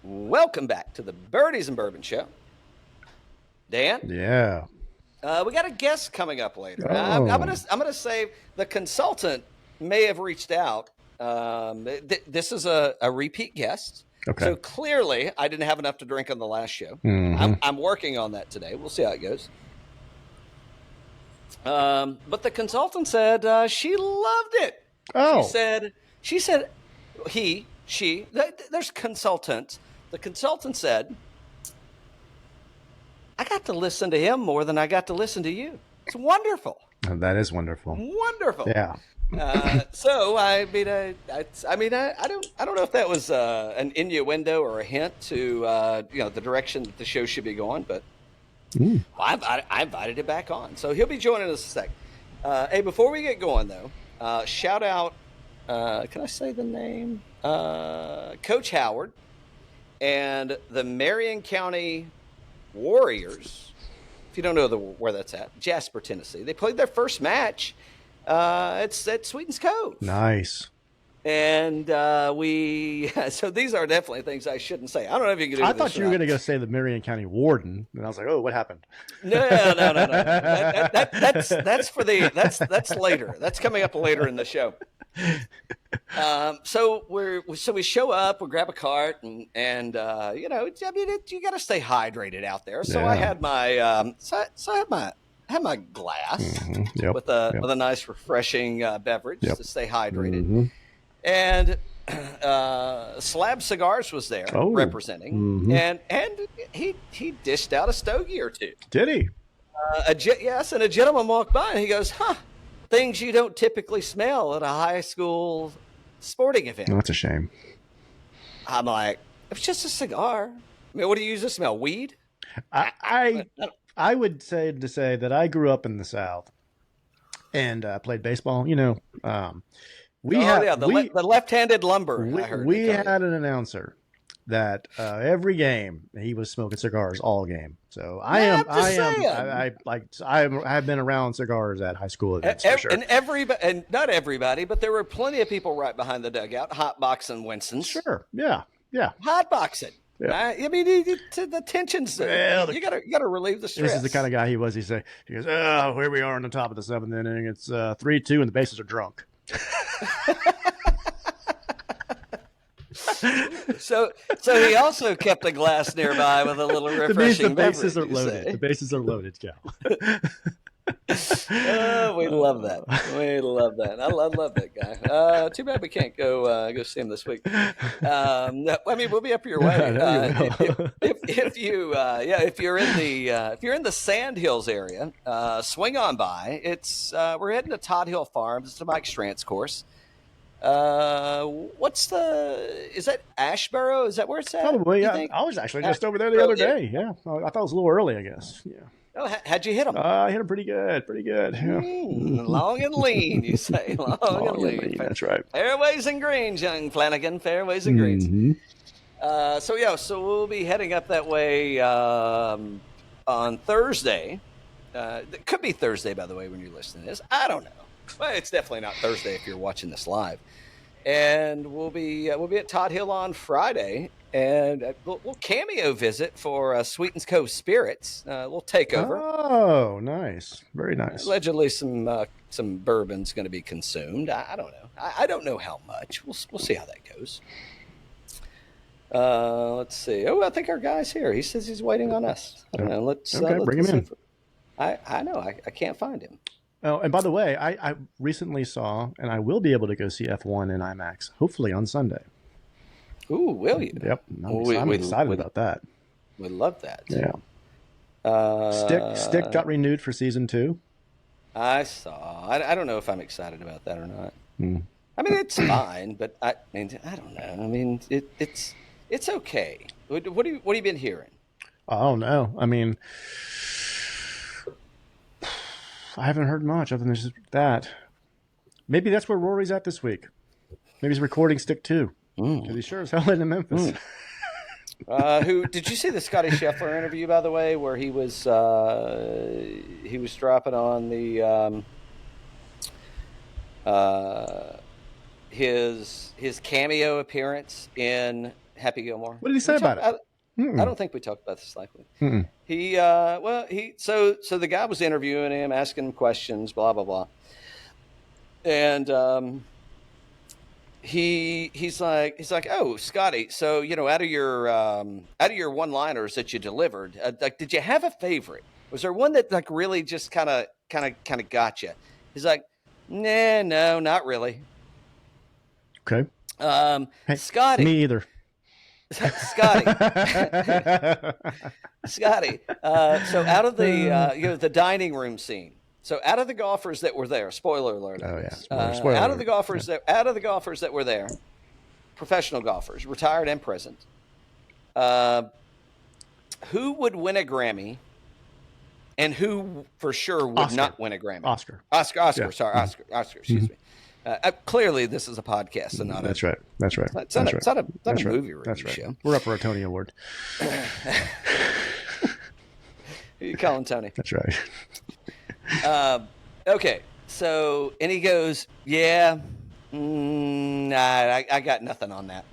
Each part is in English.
Welcome back to the Birdies and Bourbon Show. Dan? Yeah. We got a guest coming up later. Oh. I'm gonna say the consultant may have reached out. This is a repeat guest. Okay. So clearly I didn't have enough to drink on the last show. Mm-hmm. I'm working on that today. We'll see how it goes. But the consultant said she loved it. Oh. She said there's consultant. The consultant said, I got to listen to him more than I got to listen to you. It's wonderful. That is wonderful. Wonderful. Yeah. So I don't know if that was an innuendo or a hint to the direction that the show should be going, but I invited it back on, so he'll be joining us in a sec. Hey, before we get going though, shout out. Can I say the name? Coach Howard and the Marion County Warriors. If you don't know where that's at, Jasper, Tennessee. They played their first match. It's at Sweetens Cove. Nice. And so these are definitely things I shouldn't say. I don't know if you can do. I thought you were going to go say the Marion County Warden, and I was like, "Oh, what happened?" No. That's later. That's coming up later in the show. So we show up, we grab a cart, and you got to stay hydrated out there. So Yeah. I had my I had my glass with a nice refreshing beverage to stay hydrated. Mm-hmm. And Slab Cigars was there representing, and he dished out a stogie or two. Did he? Yes, and a gentleman walked by and he goes, things you don't typically smell at a high school sporting event. Oh, that's a shame. I'm like, it's just a cigar. I mean, what do you use to smell? Weed? I would say that I grew up in the South and played baseball. The left-handed lumber. We had an announcer that every game he was smoking cigars all game. So I've been around cigars at high school events for sure. And not everybody, but there were plenty of people right behind the dugout hotboxing Winston's. Sure, yeah, hotboxing. Yeah. I mean, the tensions. You gotta relieve the stress. This is the kind of guy he was. He goes, "Oh, here we are on the top of the seventh inning. It's 3-2, and the bases are drunk." So he also kept a glass nearby with a little refreshing beverage. The bases are loaded. The bases are loaded, Joe. Oh, we love that. We love that. I love that guy. Too bad we can't go see him this week. I mean, we'll be up your way. If you're in the Sand Hills area, swing on by. We're heading to Todd Hill Farms. It's the Mike Strantz course. Is that Ashboro? Is that where it's at? Probably, yeah. I was actually just over there the other day. Yeah. I thought it was a little early, I guess. Yeah. Oh, how'd you hit them? I hit them pretty good. Yeah. Long and lean, you say. Long and lean. That's right. Fairways and greens, young Flanagan. Fairways and greens. Mm-hmm. So we'll be heading up that way on Thursday. It could be Thursday, by the way, when you're listening to this. I don't know. Well, it's definitely not Thursday if you're watching this live. And we'll be at Todd Hill on Friday, and we'll cameo visit for Sweetens Cove Spirits. We'll take over. Oh, nice, very nice. Allegedly, some bourbon's going to be consumed. I don't know. I don't know how much. We'll see how that goes. Let's see. Oh, I think our guy's here. He says he's waiting on us. I don't know. Let's bring him in. I know. I can't find him. Oh, and by the way, I recently saw, and I will be able to go see F1 in IMAX, hopefully on Sunday. Ooh, will you? Yep. I'm excited about that. We love that. Yeah. Stick got renewed for season 2. I saw. I don't know if I'm excited about that or not. I mean, it's fine, but I don't know. I mean, it's okay. What have you been hearing? Oh no. I mean, I haven't heard much other than just that. Maybe that's where Rory's at this week. Maybe he's recording Stick 2. Because he sure as hell in Memphis. Who did you see the Scotty Scheffler interview, by the way, where he was dropping on the his cameo appearance in Happy Gilmore. What did he say about it? I don't think we talked about this likely. So the guy was interviewing him, asking him questions, blah blah blah, and he's like, oh, Scotty, so out of your one-liners that you delivered, like, did you have a favorite? Was there one that like really just kind of got you? He's like, nah, no, not really. Okay. Hey, Scotty. Me either. Scotty. Scotty. So out of the the dining room scene. So out of the golfers that were there, spoiler alert. Oh yeah. Spoiler out of the golfers that were there, professional golfers, retired and present. Who would win a Grammy? And who for sure would not win a Grammy? Oscar. Yeah. Sorry, Oscar. Excuse me. Clearly, this is a podcast and not. That's right. It's not a movie review show. We're up for a Tony Award. Who you calling Tony? That's right. Okay. So, and he goes, yeah, I got nothing on that.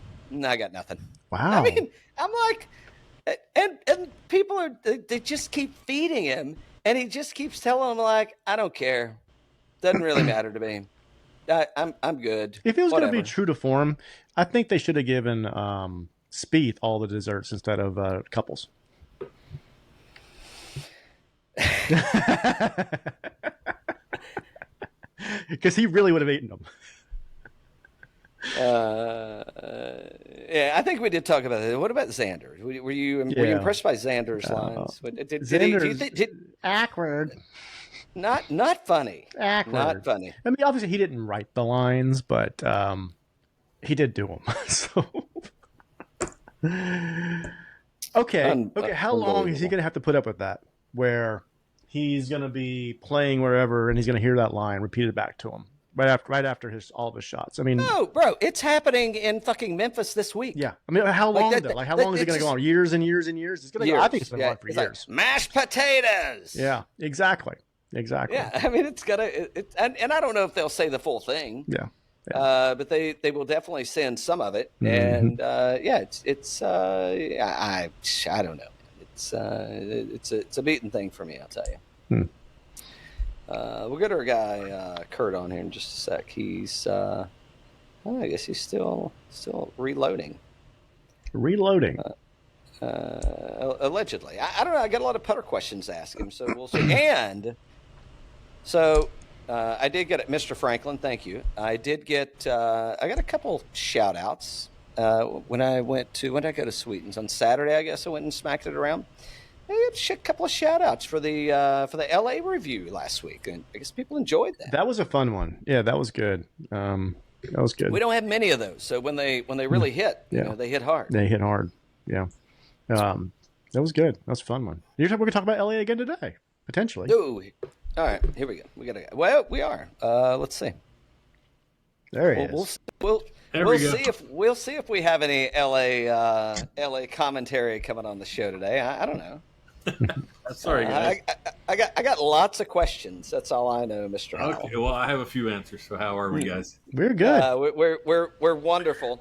I got nothing. Wow. I mean, I'm like, and people they just keep feeding him, and he just keeps telling them like, I don't care, doesn't really matter to me. I'm good. If it was going to be true to form, I think they should have given Spieth all the desserts instead of Couples. Because he really would have eaten them. Yeah, I think we did talk about it. What about Xander? Were you impressed by Xander's lines? Did awkward. Not funny. Awkward. Not funny. I mean, obviously he didn't write the lines, but he did do them. So okay. How long is he going to have to put up with that? Where he's going to be playing wherever, and he's going to hear that line repeated back to him right after all of his shots. I mean, no, bro, it's happening in fucking Memphis this week. Yeah, I mean, how long though? Like, how long is it going to go on? Years and years and years. It's going to go. I think it's been on for years. Like mashed potatoes. Yeah, exactly. Yeah, I mean, it's gonna. And I don't know if they'll say the full thing. Yeah. But they will definitely send some of it, and it's I don't know. It's a beaten thing for me, I'll tell you. We'll get our guy Kurt on here in just a sec. He's I guess he's still reloading. Allegedly. I don't know. I got a lot of putter questions to ask him, so we'll see. And so I did get Mr. Franklin. Thank you. I did get. I got a couple shout outs when I go to Sweetens on Saturday. I guess I went and smacked it around. I got a couple of shout outs for the LA review last week, and I guess people enjoyed that. That was a fun one. Yeah, that was good. That was good. We don't have many of those, so when they really hit, they hit hard. They hit hard. Yeah. That was good. That was a fun one. We're going to talk about LA again today, potentially. Ooh. All right, here we go. Well, we are. Let's see. There he is. We'll see if we have any LA commentary coming on the show today. I don't know. Sorry, guys. I got lots of questions. That's all I know, Mr. Howell. Okay, well, I have a few answers. So how are we, guys? We're good. We're wonderful.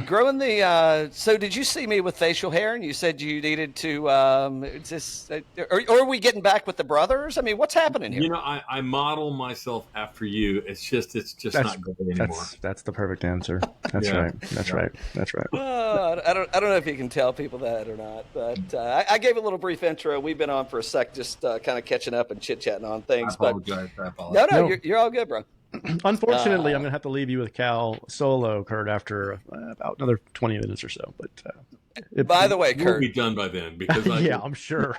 Growing the. So did you see me with facial hair? And you said you needed to. Or are we getting back with the brothers? I mean, what's happening here? You know, I model myself after you. It's just not good anymore. That's the perfect answer. That's right. That's right. Well, I don't know if you can tell people that or not, but I gave a little brief intro. We've been on for a sec, just kind of catching up and chit chatting on things. I apologize. No, you're all good, bro. Unfortunately, I'm going to have to leave you with Cal solo, Kurt, after about another 20 minutes or so. But by the way, Kurt, we'll be done by then because I'm sure.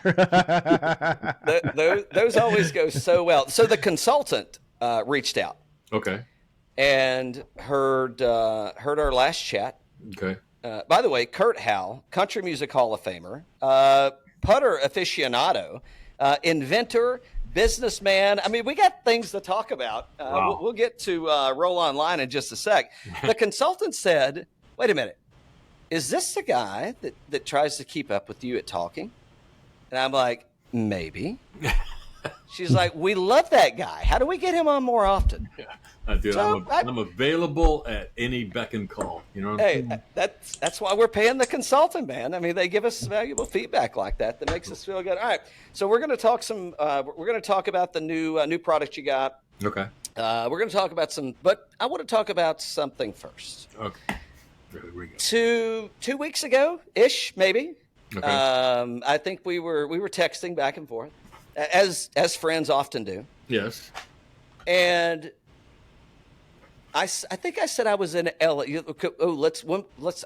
those always go so well. So the consultant reached out, okay, and heard our last chat. Okay. By the way, Kurt Howell, Country Music Hall of Famer, putter aficionado, inventor, businessman. I mean, we got things to talk about. Wow. We'll get to Roll Online in just a sec. The consultant said, wait a minute, is this the guy that tries to keep up with you at talking? And I'm like, maybe. She's like, we love that guy. How do we get him on more often? Yeah, dude, so I'm available at any beck and call. You know. Hey, that's why we're paying the consultant, man. I mean, they give us valuable feedback like that makes us feel good. All right, so we're going to talk we're going to talk about the new product you got. Okay. We're going to talk about but I want to talk about something first. Okay. Here we go. 2 weeks ago ish, maybe. Okay. I think we were texting back and forth, as friends often do. Yes. And I think I said I was in LA.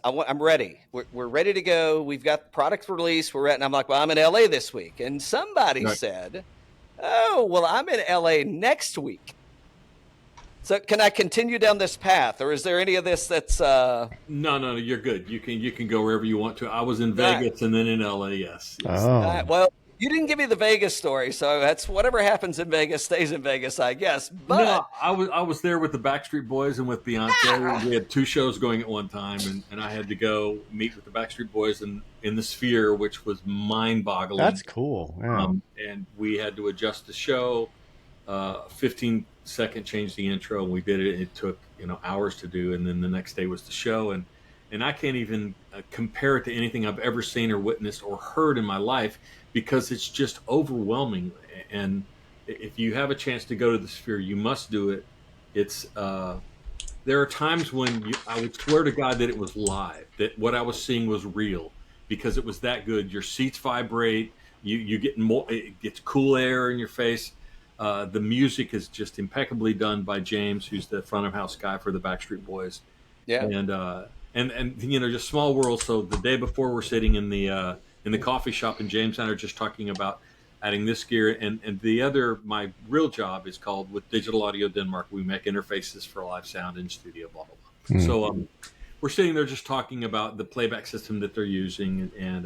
I'm ready. We're ready to go. We've got the product release. We're at, and I'm like, well, I'm in LA this week. And somebody said, oh, well, I'm in LA next week. So can I continue down this path, or is there any of this that's? No, you're good. You can go wherever you want to. I was in Vegas and then in LA. Yes. Oh. Well, you didn't give me the Vegas story, so that's whatever happens in Vegas stays in Vegas, I guess. But no, I was there with the Backstreet Boys and with Beyonce. We had 2 shows going at one time, and I had to go meet with the Backstreet Boys in the Sphere, which was mind-boggling. That's cool. Yeah. And we had to adjust the show. 15-second change the intro, and we did it. It took hours to do, and then the next day was the show, and I can't even compare it to anything I've ever seen or witnessed or heard in my life, because it's just overwhelming. And if you have a chance to go to the Sphere, you must do it. It's there are times when I would swear to God that it was live, that what I was seeing was real, because it was that good. Your seats vibrate, you get more, it gets cool air in your face. The music is just impeccably done by James, who's the front of house guy for the Backstreet Boys. Yeah. And just small world. So the day before, we're sitting in the coffee shop, and James and I are just talking about adding this gear. And my real job is called, with Digital Audio Denmark, we make interfaces for live sound in studio, blah, blah, blah. Mm-hmm. So we're sitting there just talking about the playback system that they're using, and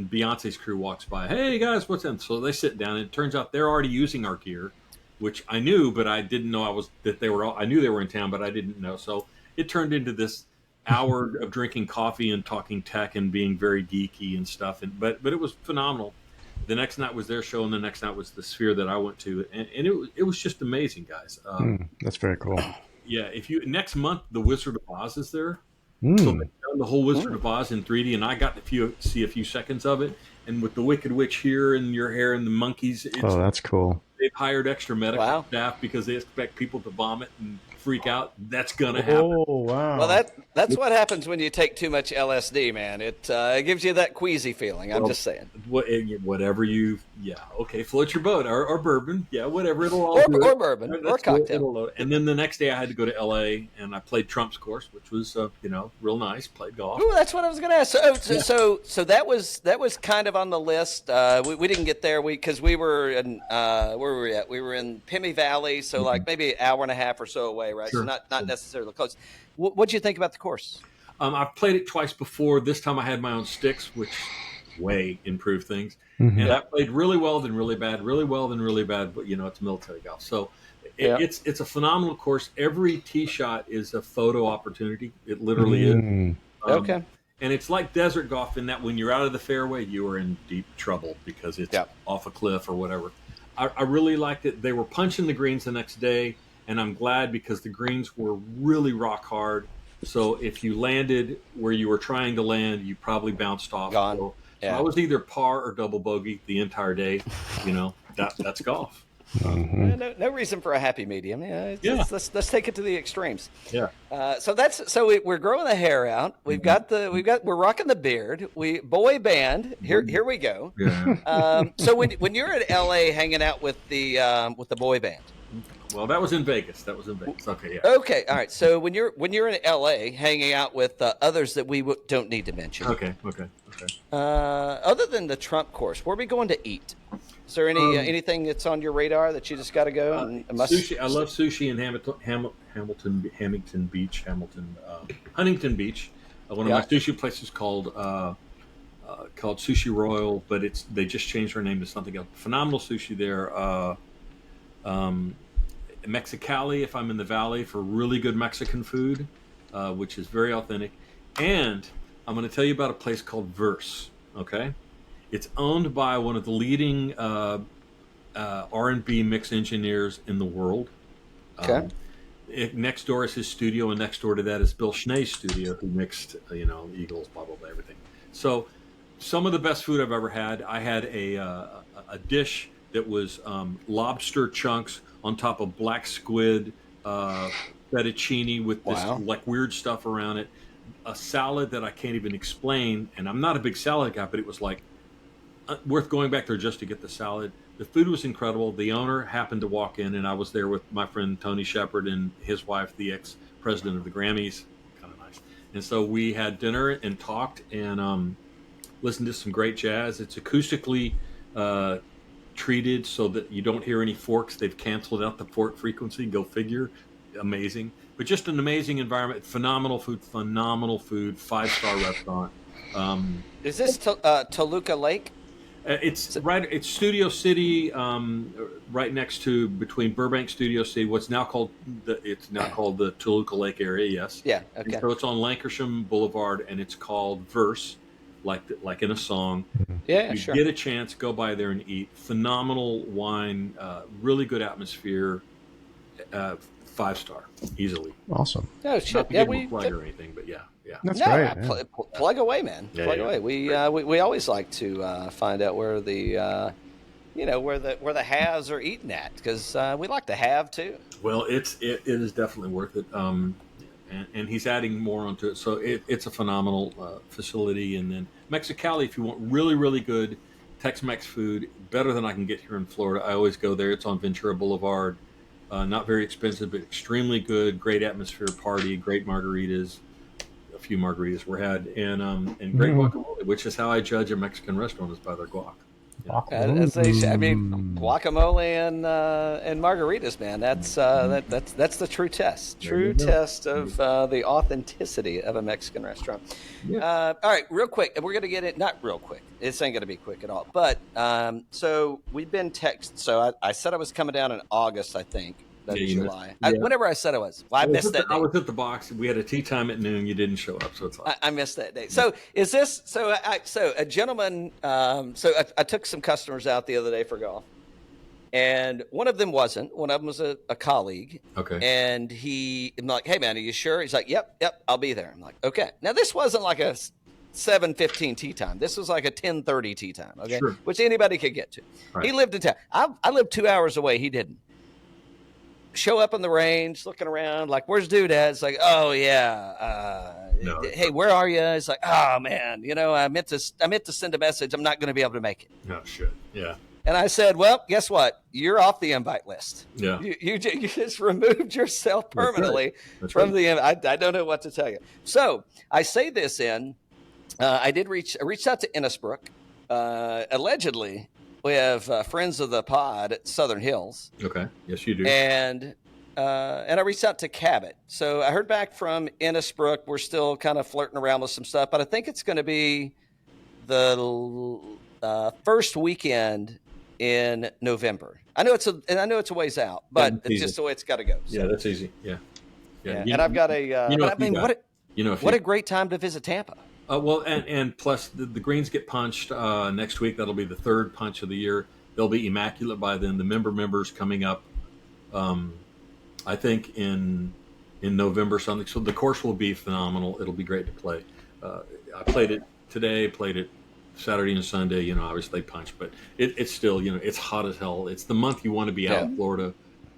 Beyonce's crew walks by. Hey guys, what's in? So they sit down, and it turns out they're already using our gear, which I knew, but I didn't know I knew they were in town, but I didn't know. So it turned into this hour of drinking coffee and talking tech and being very geeky and stuff. But it was phenomenal. The next night was their show, and the next night was the Sphere that I went to, and it was just amazing, guys. That's very cool. Yeah, next month the Wizard of Oz is there. So they done the whole Wizard of Oz in 3D, and I got to see a few seconds of it. And with the Wicked Witch here and your hair and the monkeys, that's cool. They've hired extra medical staff because they expect people to vomit and freak out. That's gonna happen. Oh wow! Well, that's what happens when you take too much LSD, man. It gives you that queasy feeling. I'm just saying. Whatever float your boat or bourbon, whatever or bourbon or cocktail. And then the next day I had to go to LA, and I played Trump's course, which was real nice. Played golf. Ooh, that's what I was going to ask. So that was kind of on the list. We didn't get there because we were in where were we at? We were in Pimi Valley, so like maybe an hour and a half or so away, right? Sure. So not necessarily close. What'd you think about the course? I've played it twice before. This time I had my own sticks, which way improved things. Mm-hmm. And I played really well, then really bad, really well, then really bad. But it's military golf, so it's a phenomenal course. Every tee shot is a photo opportunity. It literally is. Okay. And it's like desert golf in that when you're out of the fairway, you are in deep trouble because it's off a cliff or whatever. I really liked it. They were punching the greens the next day, and I'm glad because the greens were really rock hard. So if you landed where you were trying to land, you probably bounced off. Gone. So I was either par or double bogey the entire day. That's golf. Mm-hmm. No reason for a happy medium. Let's take it to the extremes. Yeah. So we're growing the hair out. We're rocking the beard. Boy band. Here we go. Yeah. So when you're in LA hanging out with the boy band. Well, that was in Vegas. Okay. Yeah. Okay. All right. So when you're in LA hanging out with others that we don't need to mention. Okay. Other than the Trump course, where are we going to eat? Is there anything that's on your radar that you just got to go? Sushi. I love sushi in Huntington Beach. One of my sushi places called Sushi Royal, but they just changed their name to something else. Phenomenal sushi there. Mexicali, if I'm in the Valley, for really good Mexican food, which is very authentic. And I'm going to tell you about a place called Verse. Okay. It's owned by one of the leading R&B mix engineers in the world. Okay. Next door is his studio, and next door to that is Bill Schnee's studio, who mixed, Eagles, blah, blah, blah, everything. So some of the best food I've ever had. I had a dish that was lobster chunks on top of black squid, fettuccine with this like weird stuff around it. A salad that I can't even explain, and I'm not a big salad guy, but it was like worth going back there just to get the salad. The food was incredible. The owner happened to walk in, and I was there with my friend Tony Shepard and his wife, the ex-president of the Grammys. Kind of nice. And so we had dinner and talked and listened to some great jazz. It's acoustically treated so that you don't hear any forks. They've canceled out the fork frequency. Go figure. Amazing. But just an amazing environment. Phenomenal food. 5-star restaurant. Is this Toluca Lake? It's right. It's Studio City, right next to between Burbank, Studio City. What's now called the Toluca Lake area. Yes. Yeah. Okay. And so it's on Lankershim Boulevard, and it's called Verse, like in a song. Yeah, you get a chance, go by there and eat. Phenomenal wine, really good atmosphere. 5-star, easily. Awesome. Oh shit! Not to give a plug or anything, but yeah. That's great. Plug away, man. Plug away. We always like to find out where the where the haves are eating at, because we like to have too. Well, it is definitely worth it. And he's adding more onto it, so it's a phenomenal facility. And then Mexicali, if you want really, really good Tex-Mex food, better than I can get here in Florida, I always go there. It's on Ventura Boulevard. Not very expensive, but extremely good. Great atmosphere, party, great margaritas. A few margaritas were had, and great guacamole, which is how I judge a Mexican restaurant, is by their guac. As they say, I mean, guacamole and margaritas, man. That's the true test. True test of the authenticity of a Mexican restaurant. Yeah. All right, real quick, we're gonna get it. Not real quick. This ain't gonna be quick at all. But so we've been texted. So I said I was coming down in August, I think. July. Whenever I said I was. Well, I missed that day. I was at the box. We had a tea time at noon. You didn't show up, so it's fine. I missed that day. So is this so a gentleman? So I took some customers out the other day for golf, and one of them wasn't. One of them was a colleague. Okay. And I'm like, hey man, are you sure? He's like, yep, I'll be there. I'm like, okay. Now this wasn't like a 7:15 tea time. This was like a 10:30 tea time. Okay, sure. Which anybody could get to. Right. He lived in town. I lived 2 hours away. He didn't. Show up on the range, looking around, like, where's dude at? It's like, oh yeah, hey, where are you? It's like, oh man, I meant to send a message. I'm not going to be able to make it. Oh shit, yeah. And I said, well, guess what? You're off the invite list. Yeah. You just removed yourself permanently from the invite. I don't know what to tell you. So I say this I reached out to Innisbrook, allegedly. We have friends of the pod at Southern Hills. Okay. Yes, you do. And I reached out to Cabot. So I heard back from Innisbrook. We're still kind of flirting around with some stuff, but I think it's going to be the first weekend in November. I know it's a ways out, but it's just the way it's got to go. So. Yeah, that's easy. Yeah. And I've got what a great time to visit Tampa. Well, and plus the greens get punched next week. That'll be the third punch of the year. They'll be immaculate by then. The members coming up, I think in November something. So the course will be phenomenal. It'll be great to play. I played it today. Played it Saturday and Sunday. Obviously punched, but it's still it's hot as hell. It's the month you want to be out in Florida.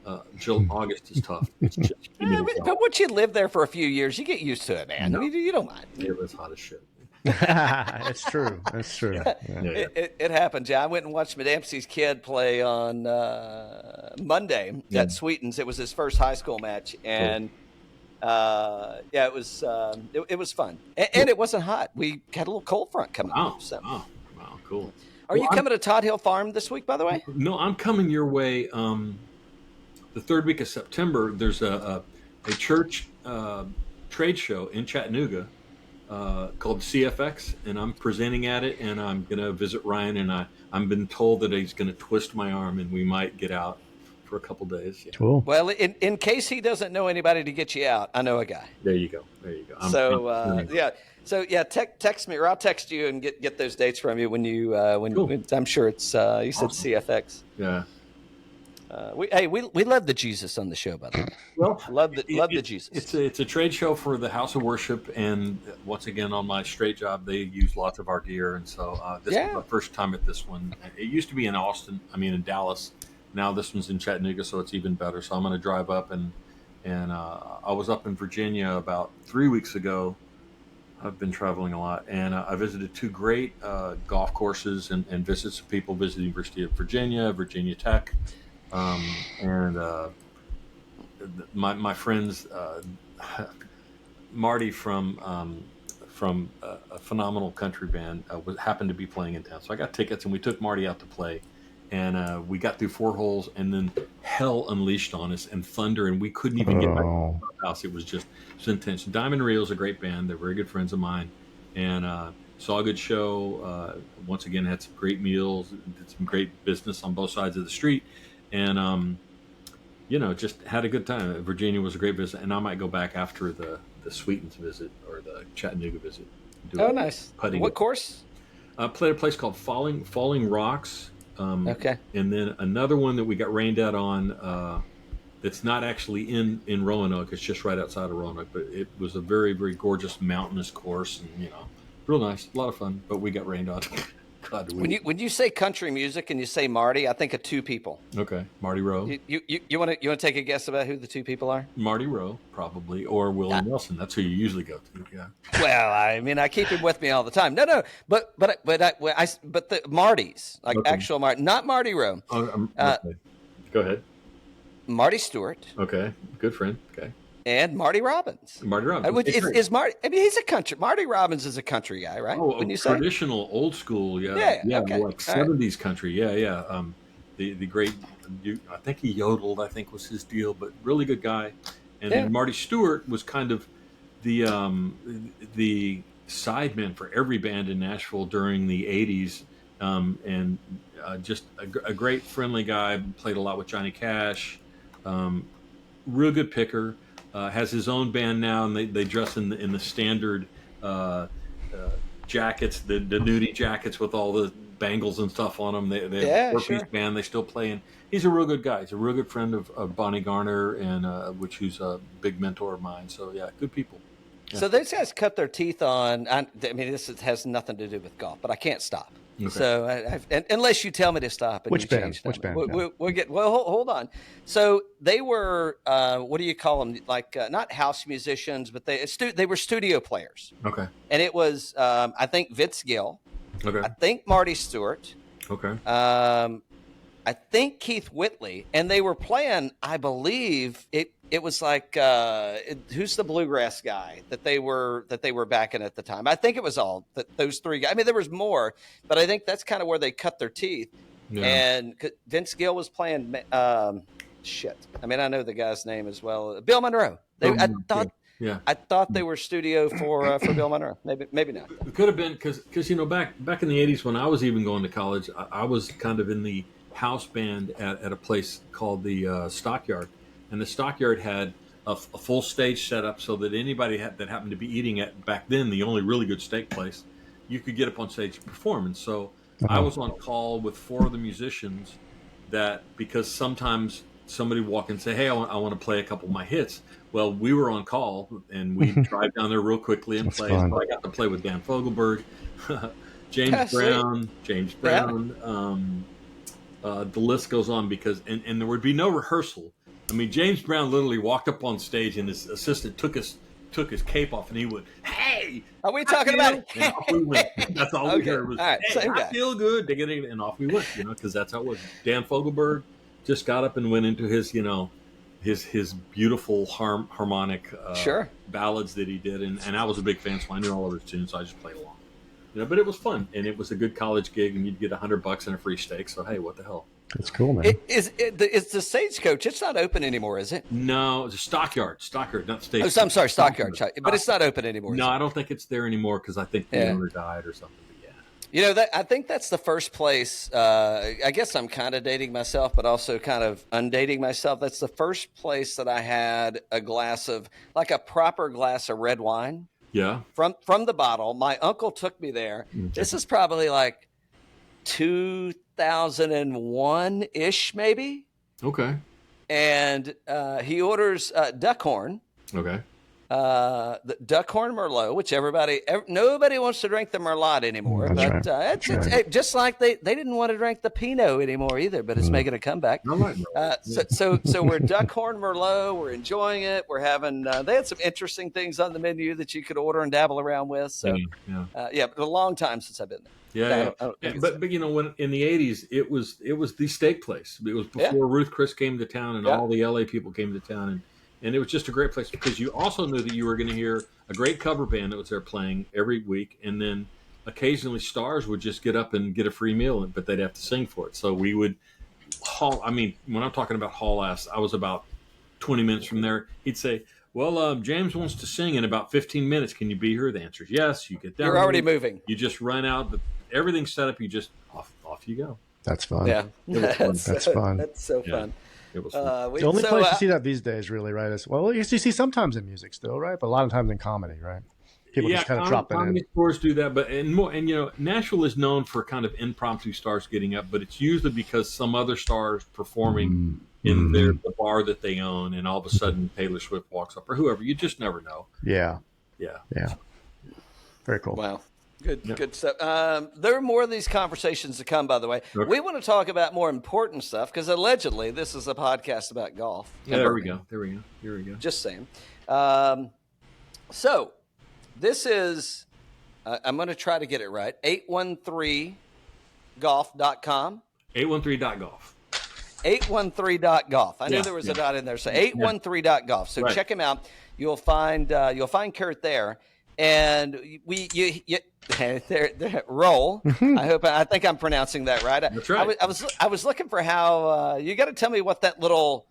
August is tough. It's just but once you live there for a few years, you get used to it, man. No. You don't mind. It was hot as shit. It's true. That's true. Yeah. It happened. Yeah, I went and watched Dempsey's kid play on Monday at Sweetens. It was his first high school match, and it was fun, and it wasn't hot. We had a little cold front coming up. So. Wow, cool. Are you coming to Todd Hill Farm this week, by the way? No, I'm coming your way. The third week of September, there's a church trade show in Chattanooga called CFX, and I'm presenting at it, and I'm going to visit Ryan, and I've been told that he's going to twist my arm, and we might get out for a couple days. Yeah. Cool. Well, in case he doesn't know anybody to get you out, I know a guy. There you go. Text me, or I'll text you and get those dates from you when you cool. when I'm sure it's you said CFX. Yeah. We love the Jesus on the show, by the way. Well, love the Jesus. It's a trade show for the House of Worship, and once again, on my straight job, they use lots of our gear, and so this is my first time at this one. It used to be in in Dallas. Now this one's in Chattanooga, so it's even better. So I'm going to drive up, and I was up in Virginia about 3 weeks ago. I've been traveling a lot, and I visited 2 great golf courses and visited some people. Visited the University of Virginia, Virginia Tech, and my friends, Marty from a phenomenal country band happened to be playing in town, so I got tickets, and we took Marty out to play, and we got through 4 holes, and then hell unleashed on us and thunder, and we couldn't even get back to the house. It was just intense. Diamond Rio's a great band. They're very good friends of mine, and saw a good show. Once again, had some great meals, did some great business on both sides of the street, and just had a good time. Virginia was a great visit, and I might go back after the Sweetens visit or the Chattanooga visit. Nice. What course? Played a place called Falling Rocks. Okay. And then another one that we got rained out on that's not actually in Roanoke. It's just right outside of Roanoke, but it was a very, very gorgeous mountainous course, and real nice, a lot of fun. But we got rained on. God, when you say country music and you say Marty, I think of 2 people. Okay, Marty Rowe. You want to take a guess about who the 2 people are? Marty Rowe, probably, or Willie Nelson. That's who you usually go to. Yeah. Well, I mean, I keep him with me all the time. No, but the Martys, like actual Marty, not Marty Rowe. Okay. Go ahead. Marty Stewart. Okay, good friend. Okay. And Marty Robbins. Marty Robbins. Is Marty? I mean, he's a country. Marty Robbins is a country guy, right? Oh, traditional, old school. Yeah. Okay. Like 70s country. Yeah. The great. I think he yodeled. I think was his deal, but really good guy. And then Marty Stewart was kind of the sideman for every band in Nashville during the '80s, and just a great friendly guy. Played a lot with Johnny Cash. Real good picker. Has his own band now, and they dress in the standard jackets, the nudie jackets with all the bangles and stuff on them. They're a 4-piece band. They still play, and he's a real good guy. He's a real good friend of Bonnie Garner, and who's a big mentor of mine. So yeah, good people. Yeah. So those guys cut their teeth on. I mean, this has nothing to do with golf, but I can't stop. Okay. So unless you tell me to stop, and which band? We'll get. Well, hold on. So they were what do you call them? Like not house musicians, but they were studio players. Okay. And it was I think Vince Gill. Okay. I think Marty Stewart. Okay. I think Keith Whitley, and they were playing. I believe it was like who's the bluegrass guy that they were backing at the time. I think it was all those 3 guys. I mean, there was more, but I think that's kind of where they cut their teeth. Yeah. And Vince Gill was playing. Shit. I mean, I know the guy's name as well. Bill Monroe. I thought they were studio for Bill Monroe. Maybe not. It could have been because back in the '80s when I was even going to college, I was kind of in the house band at a place called the Stockyard, and the Stockyard had a full stage set up so that anybody that happened to be eating at back then the only really good steak place, you could get up on stage and perform. And so I was on call with 4 of the musicians because sometimes somebody would walk in and say, hey, I want to play a couple of my hits. Well, we were on call, and we drive down there real quickly and play. So I got to play with Dan Fogelberg, James Brown. The list goes on and there would be no rehearsal. I mean, James Brown literally walked up on stage, and his assistant took his cape off, and he would, hey! Are we talking about? And off we went. That's all we heard was, all right, hey, I feel good. And off we went, because that's how it was. Dan Fogelberg just got up and went into his, his beautiful harmonic ballads that he did, and I was a big fan, so I knew all of his tunes, so I just played along. But it was fun, and it was a good college gig, and you'd get $100 and a free steak. So hey, what the hell? That's cool, man. It's the Stagecoach. It's not open anymore, is it? No, it's a Stockyard, not Stagecoach. Oh, I'm sorry, Stockyard. But it's not open anymore. No, I don't think it's there anymore because I think the owner died or something. But yeah. I think that's the first place. I guess I'm kind of dating myself, but also kind of undating myself. That's the first place that I had a glass of, like a proper glass of red wine. Yeah. From the bottle. My uncle took me there. Okay. This is probably like 2001-ish, maybe. Okay. And he orders Duckhorn. Okay. The Duckhorn Merlot, which nobody wants to drink the Merlot anymore. That's right. It's just like they didn't want to drink the Pinot anymore either, but it's making a comeback. I like Merlot. So we're Duckhorn Merlot. We're enjoying it. We're having, they had some interesting things on the menu that you could order and dabble around with. So but a long time since I've been there. But you know, when in the 80s, it was the steak place. It was before Ruth Chris came to town and all the LA people came to town, and it was just a great place because you also knew that you were going to hear a great cover band that was there playing every week, and then occasionally stars would just get up and get a free meal, but they'd have to sing for it. So we would haul. I mean, when I'm talking about haul ass, I was about 20 minutes from there. He'd say, well, James wants to sing in about 15 minutes. Can you be here? The answer is yes. You get down. You're already moving. You just run out. Everything's set up. You just off you go. That's fun. Yeah, that's fun. That's so fun. It was fun. The only place you see that these days, really, right? Is you see sometimes in music still, right? But a lot of times in comedy, right? People just kind of drop it in. Stores do that, but and you know, Nashville is known for kind of impromptu stars getting up, but it's usually because some other stars performing in the bar that they own, and all of a sudden Taylor Swift walks up or whoever. You just never know. Yeah. Very cool. Wow. Good stuff. There are more of these conversations to come, by the way. Okay. We want to talk about more important stuff because allegedly this is a podcast about golf. Yeah, there we go. Just saying. So this is, I'm going to try to get it right, 813golf.com. 813.golf. 813.golf. I knew there was a dot in there. So 813.golf. So check him out. You'll find Kurt there. And roll. I think I'm pronouncing that right. That's right. I was looking for how you got to tell me what that little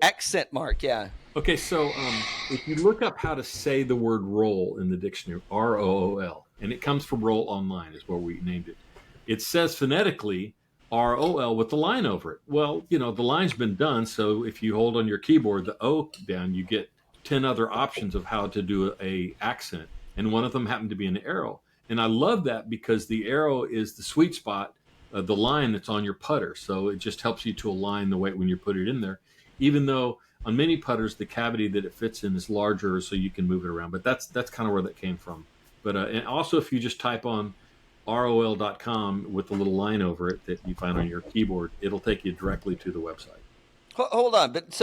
accent mark. Yeah. Okay, so if you look up how to say the word roll in the dictionary, ROOL, and it comes from Roll Online is where we named it. It says phonetically ROL with the line over it. Well, you know, the line's been done, so if you hold on your keyboard the O down, you get 10 other options of how to do a accent, and one of them happened to be an arrow. And I love that because the arrow is the sweet spot, the line that's on your putter, so it just helps you to align the weight when you put it in there, even though on many putters the cavity that it fits in is larger, so you can move it around. But that's kind of where that came from. But and also if you just type on rol.com with the little line over it that you find on your keyboard, it'll take you directly to the website. Hold on, but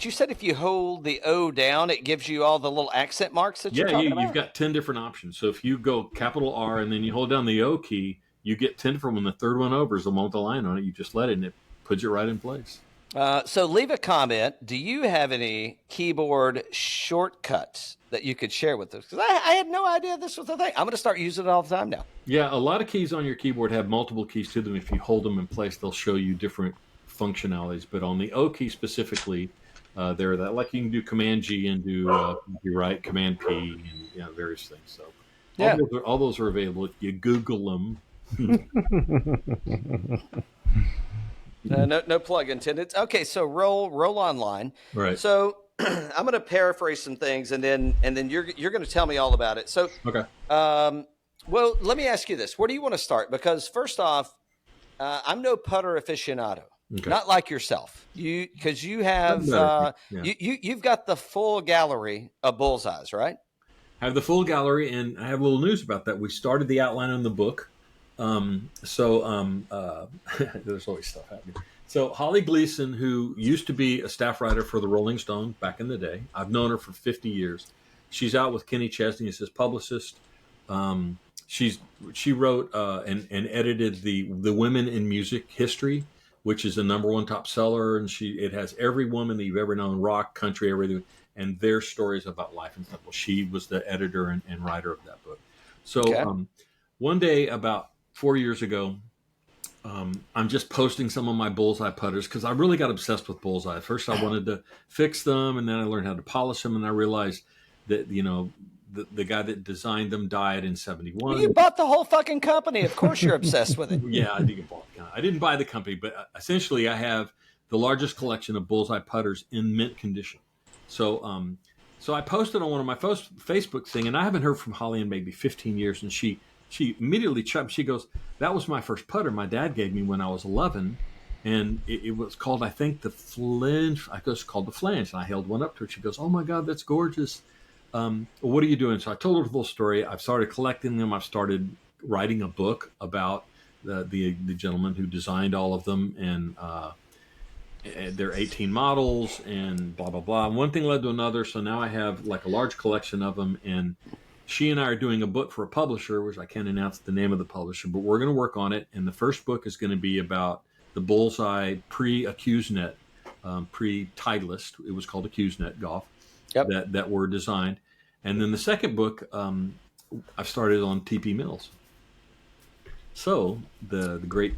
you said if you hold the O down, it gives you all the little accent marks that you're talking about? You've got 10 different options. So if you go capital R and then you hold down the O key, you get 10 different. When the third one over is the one with the line on it, you just let it and it puts it right in place. So leave a comment. Do you have any keyboard shortcuts that you could share with us? Because I had no idea this was a thing. I'm going to start using it all the time now. Yeah, a lot of keys on your keyboard have multiple keys to them. If you hold them in place, they'll show you different functionalities. But on the O key specifically, there are that, like you can do Command G and do Command P and various things. So all those are available if you Google them. No plug intended. Okay, so roll online. Right. So I'm going to paraphrase some things, and then you're going to tell me all about it. So okay. Well, let me ask you this: where do you want to start? Because first off, I'm no putter aficionado. Okay. Not like yourself. Because you have you've got the full gallery of bullseyes, right? I have the full gallery, and I have a little news about that. We started the outline on the book. There's always stuff happening. So Holly Gleason, who used to be a staff writer for the Rolling Stone back in the day, I've known her for 50 years. She's out with Kenny Chesney as his publicist. She wrote and edited the Women in Music History, which is the #1 top seller, and it has every woman that you've ever known, rock, country, everything, and their stories about life and stuff. Well, she was the editor and writer of that book. So one day about 4 years ago, I'm just posting some of my bullseye putters because I really got obsessed with bullseye. First, I wanted to fix them, and then I learned how to polish them, and I realized that the guy that designed them died in 1971. You bought the whole fucking company. Of course, you're obsessed with it. Yeah, I didn't buy the company, but essentially, I have the largest collection of bullseye putters in mint condition. So, so I posted on one of my Facebook thing, and I haven't heard from Holly in maybe 15 years, and she she immediately chucked. She goes, "That was my first putter. My dad gave me when I was 11, and it was called, I think, the flange. I guess it's called the flange." And I held one up to her. She goes, "Oh my God, that's gorgeous. Well, what are you doing?" So I told her the whole story. I've started collecting them. I've started writing a book about the gentleman who designed all of them, and there are 18 models and blah blah blah. And one thing led to another, so now I have like a large collection of them. And she and I are doing a book for a publisher, which I can't announce the name of the publisher, but we're going to work on it. And the first book is going to be about the Bullseye pre-AccuseNet, pre-Titleist. It was called AccuseNet Golf. Yep. that were designed. And then the second book, I've started on TP Mills. So the great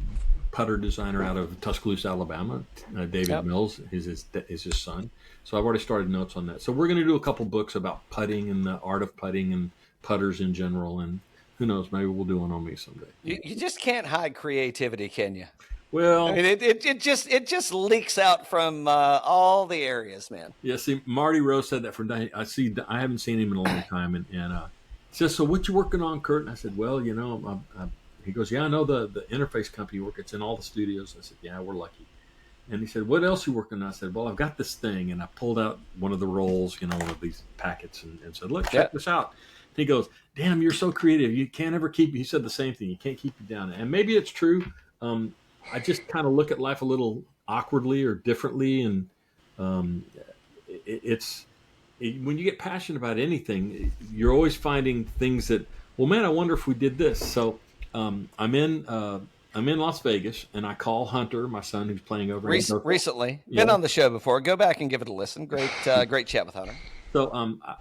putter designer out of Tuscaloosa, Alabama, David Mills, is his son. So I've already started notes on that. So we're going to do a couple books about putting and the art of putting and putters in general. And who knows, maybe we'll do one on me someday. You just can't hide creativity, can you? Well, I mean, it just leaks out from all the areas, man. Yeah, see, Marty Rose said that I haven't seen him in a long time, and says, "So what you working on, Kurt?" And I said, "Well, he goes, "Yeah, I know the interface company you work. It's in all the studios." I said, "Yeah, we're lucky." And he said, "What else you working on?" I said, "Well, I've got this thing," and I pulled out one of the rolls, one of these packets, and said, "Look, check this out." And he goes, "Damn, you're so creative. You can't ever keep." He said the same thing. You can't keep you down, and maybe it's true. I just kind of look at life a little awkwardly or differently, and when you get passionate about anything, you're always finding things that, well, man, I wonder if we did this. So I'm in Las Vegas, and I call Hunter, my son, who's playing over recently. Been on the show before. Go back and give it a listen. Great chat with Hunter. So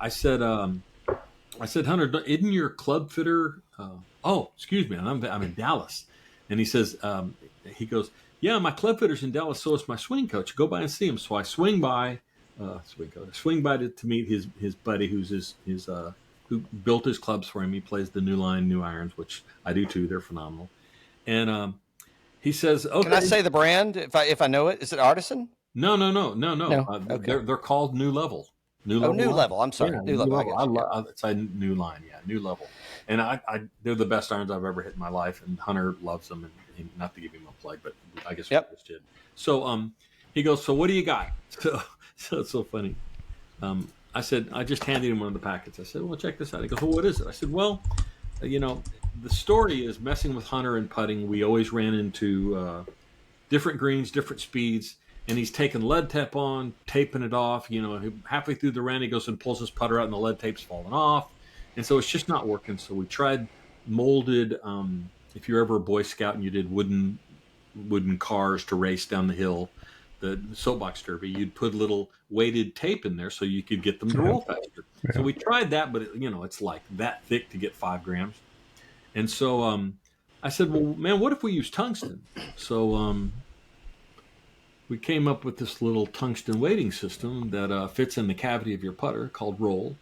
I said, Hunter, isn't your club fitter? Excuse me, I'm in Dallas, and he says. He goes, "Yeah, my club fitter's in Dallas, so is my swing coach. Go by and see him." So I swing by to meet his buddy, who's who built his clubs for him. He plays the New Line, New Irons, which I do too. They're phenomenal. And he says, "Okay." Can I say the brand if I know it? Is it Artisan? No. Okay. They're called New Level. New Level. I'm sorry, New Level. It's a New Line, New Level. And they're the best irons I've ever hit in my life. And Hunter loves them. And not to give him a plug, but I guess we just did. So he goes, "So what do you got?" So it's so funny. I said, I just handed him one of the packets. I said, "Well, check this out." He goes, "Well, what is it?" I said, "Well, the story is messing with Hunter and putting. We always ran into different greens, different speeds, and he's taking lead tape on, taping it off. Halfway through the round, he goes and pulls his putter out, and the lead tape's falling off, and so it's just not working. So we tried molded. If you're ever a Boy Scout and you did wooden cars to race down the hill, the soapbox derby, you'd put little weighted tape in there so you could get them to roll faster. Yeah. So we tried that, but it's like that thick to get 5 grams. And so I said, "Well, man, what if we use tungsten?" So we came up with this little tungsten weighting system that fits in the cavity of your putter called roll.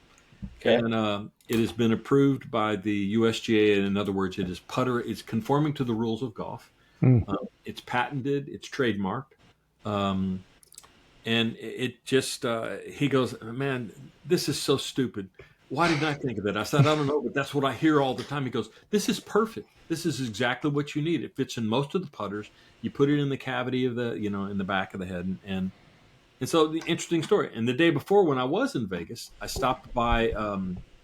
Okay. And it has been approved by the USGA. And in other words, it's conforming to the rules of golf. It's patented. It's trademarked. And it just, he goes, "Man, this is so stupid. Why didn't I think of it?" I said, "I don't know, but that's what I hear all the time." He goes, "This is perfect. This is exactly what you need. It fits in most of the putters. You put it in the cavity of the, in the back of the head." And so the interesting story. And the day before, when I was in Vegas, I stopped by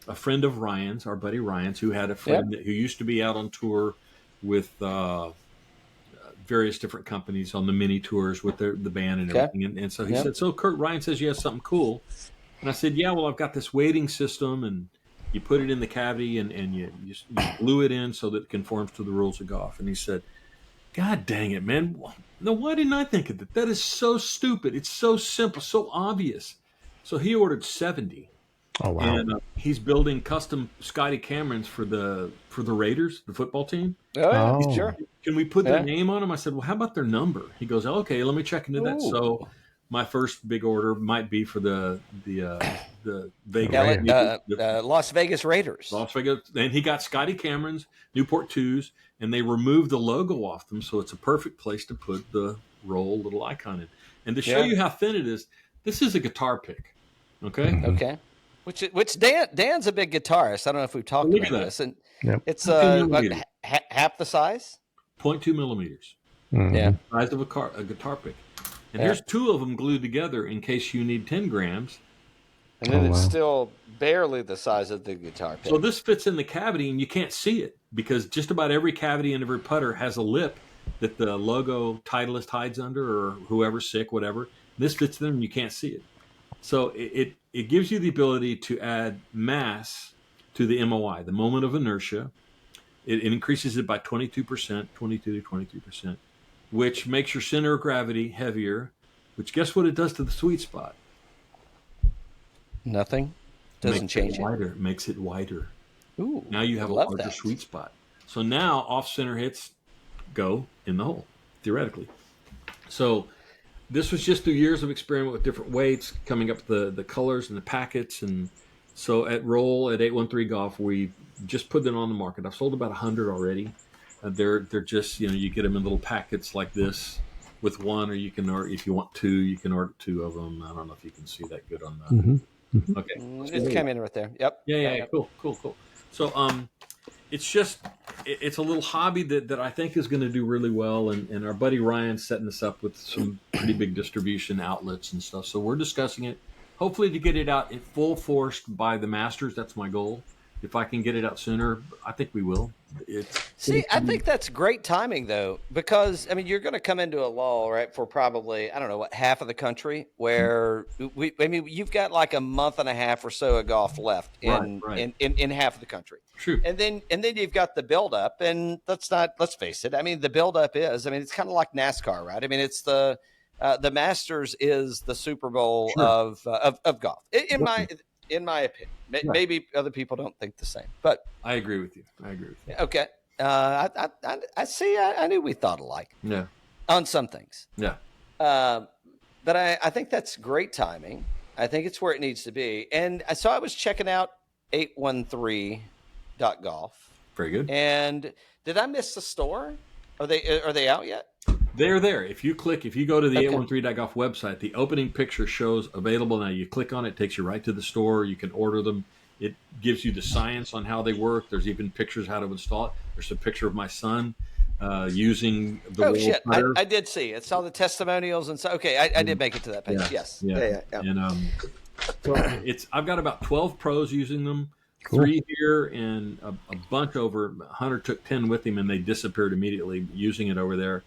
a friend of Ryan's, our buddy Ryan's, who had a friend who used to be out on tour with various different companies on the mini tours with the band and everything. And so he said, "So Kurt, Ryan says you have something cool." And I said, "Yeah, well, I've got this weighting system, and you put it in the cavity and you glue it in so that it conforms to the rules of golf." And he said, "God dang it, man. No, why didn't I think of that? That is so stupid. It's so simple, so obvious." So he ordered 70. Oh, wow. And he's building custom Scotty Camerons for the Raiders, the football team. Oh, sure. Can we put their name on them? I said, "Well, how about their number?" He goes, "Okay, let me check into that." So my first big order might be for the Vegas, Las Vegas Raiders. Las Vegas, and he got Scotty Camerons, Newport 2s, and they removed the logo off them, so it's a perfect place to put the roll little icon in. And to show you how thin it is, this is a guitar pick. Okay. Okay. Which Dan's a big guitarist. I don't know if we've talked about this, and it's half the size, 0.2 millimeters. Yeah, size of a guitar pick. And here's 2 of them glued together in case you need 10 grams. And then it's still barely the size of the guitar pick. So this fits in the cavity, and you can't see it because just about every cavity in every putter has a lip that the logo Titleist hides under, or whoever's sick, whatever. This fits in, and you can't see it. So it gives you the ability to add mass to the MOI, the moment of inertia. It increases it by 22%, 22 to 23%, which makes your center of gravity heavier, which guess what it does to the sweet spot? Nothing. Doesn't change it. Wider. It makes it wider. Ooh, now you have a larger sweet spot. So now off-center hits go in the hole, theoretically. So this was just through years of experiment with different weights, coming up the colors and the packets. And so at Roll, at 813 Golf, we just put them on the market. I've sold about 100 already. They're just, you get them in little packets like this with one, or you can order, if you want 2, you can order 2 of them. I don't know if you can see that good on the... Okay. It came in right there. Yep. Yeah. Cool. So, it's a little hobby that I think is going to do really well. And our buddy Ryan's setting us up with some pretty big distribution outlets and stuff. So we're discussing it, hopefully to get it out in full force by the Masters. That's my goal. If I can get it out sooner, I think we will. I think that's great timing, though, because, you're going to come into a lull, right, for probably, I don't know, half of the country, where you've got like a month and a half or so of golf left in half of the country. True. And then you've got the buildup, and let's face it. The buildup is, it's kind of like NASCAR, right? It's the Masters is the Super Bowl of golf, in my opinion. Maybe other people don't think the same, but I agree with you. Okay. I see. I knew we thought alike. Yeah. On some things. Yeah. But I think that's great timing. I think it's where it needs to be. And so I was checking out 813.golf. Very good. And did I miss the store? Are they out yet? They're there. If you go to the 813.golf website, the opening picture shows available now. You click on it, takes you right to the store. You can order them. It gives you the science on how they work. There's even pictures how to install it. There's a picture of my son using the shit! I did see it. Saw the testimonials and so. Okay, I did make it to that page. Yes. Yeah. And so I've got about 12 pros using them. Cool. 3 here, and a bunch over. Hunter took 10 with him, and they disappeared immediately using it over there.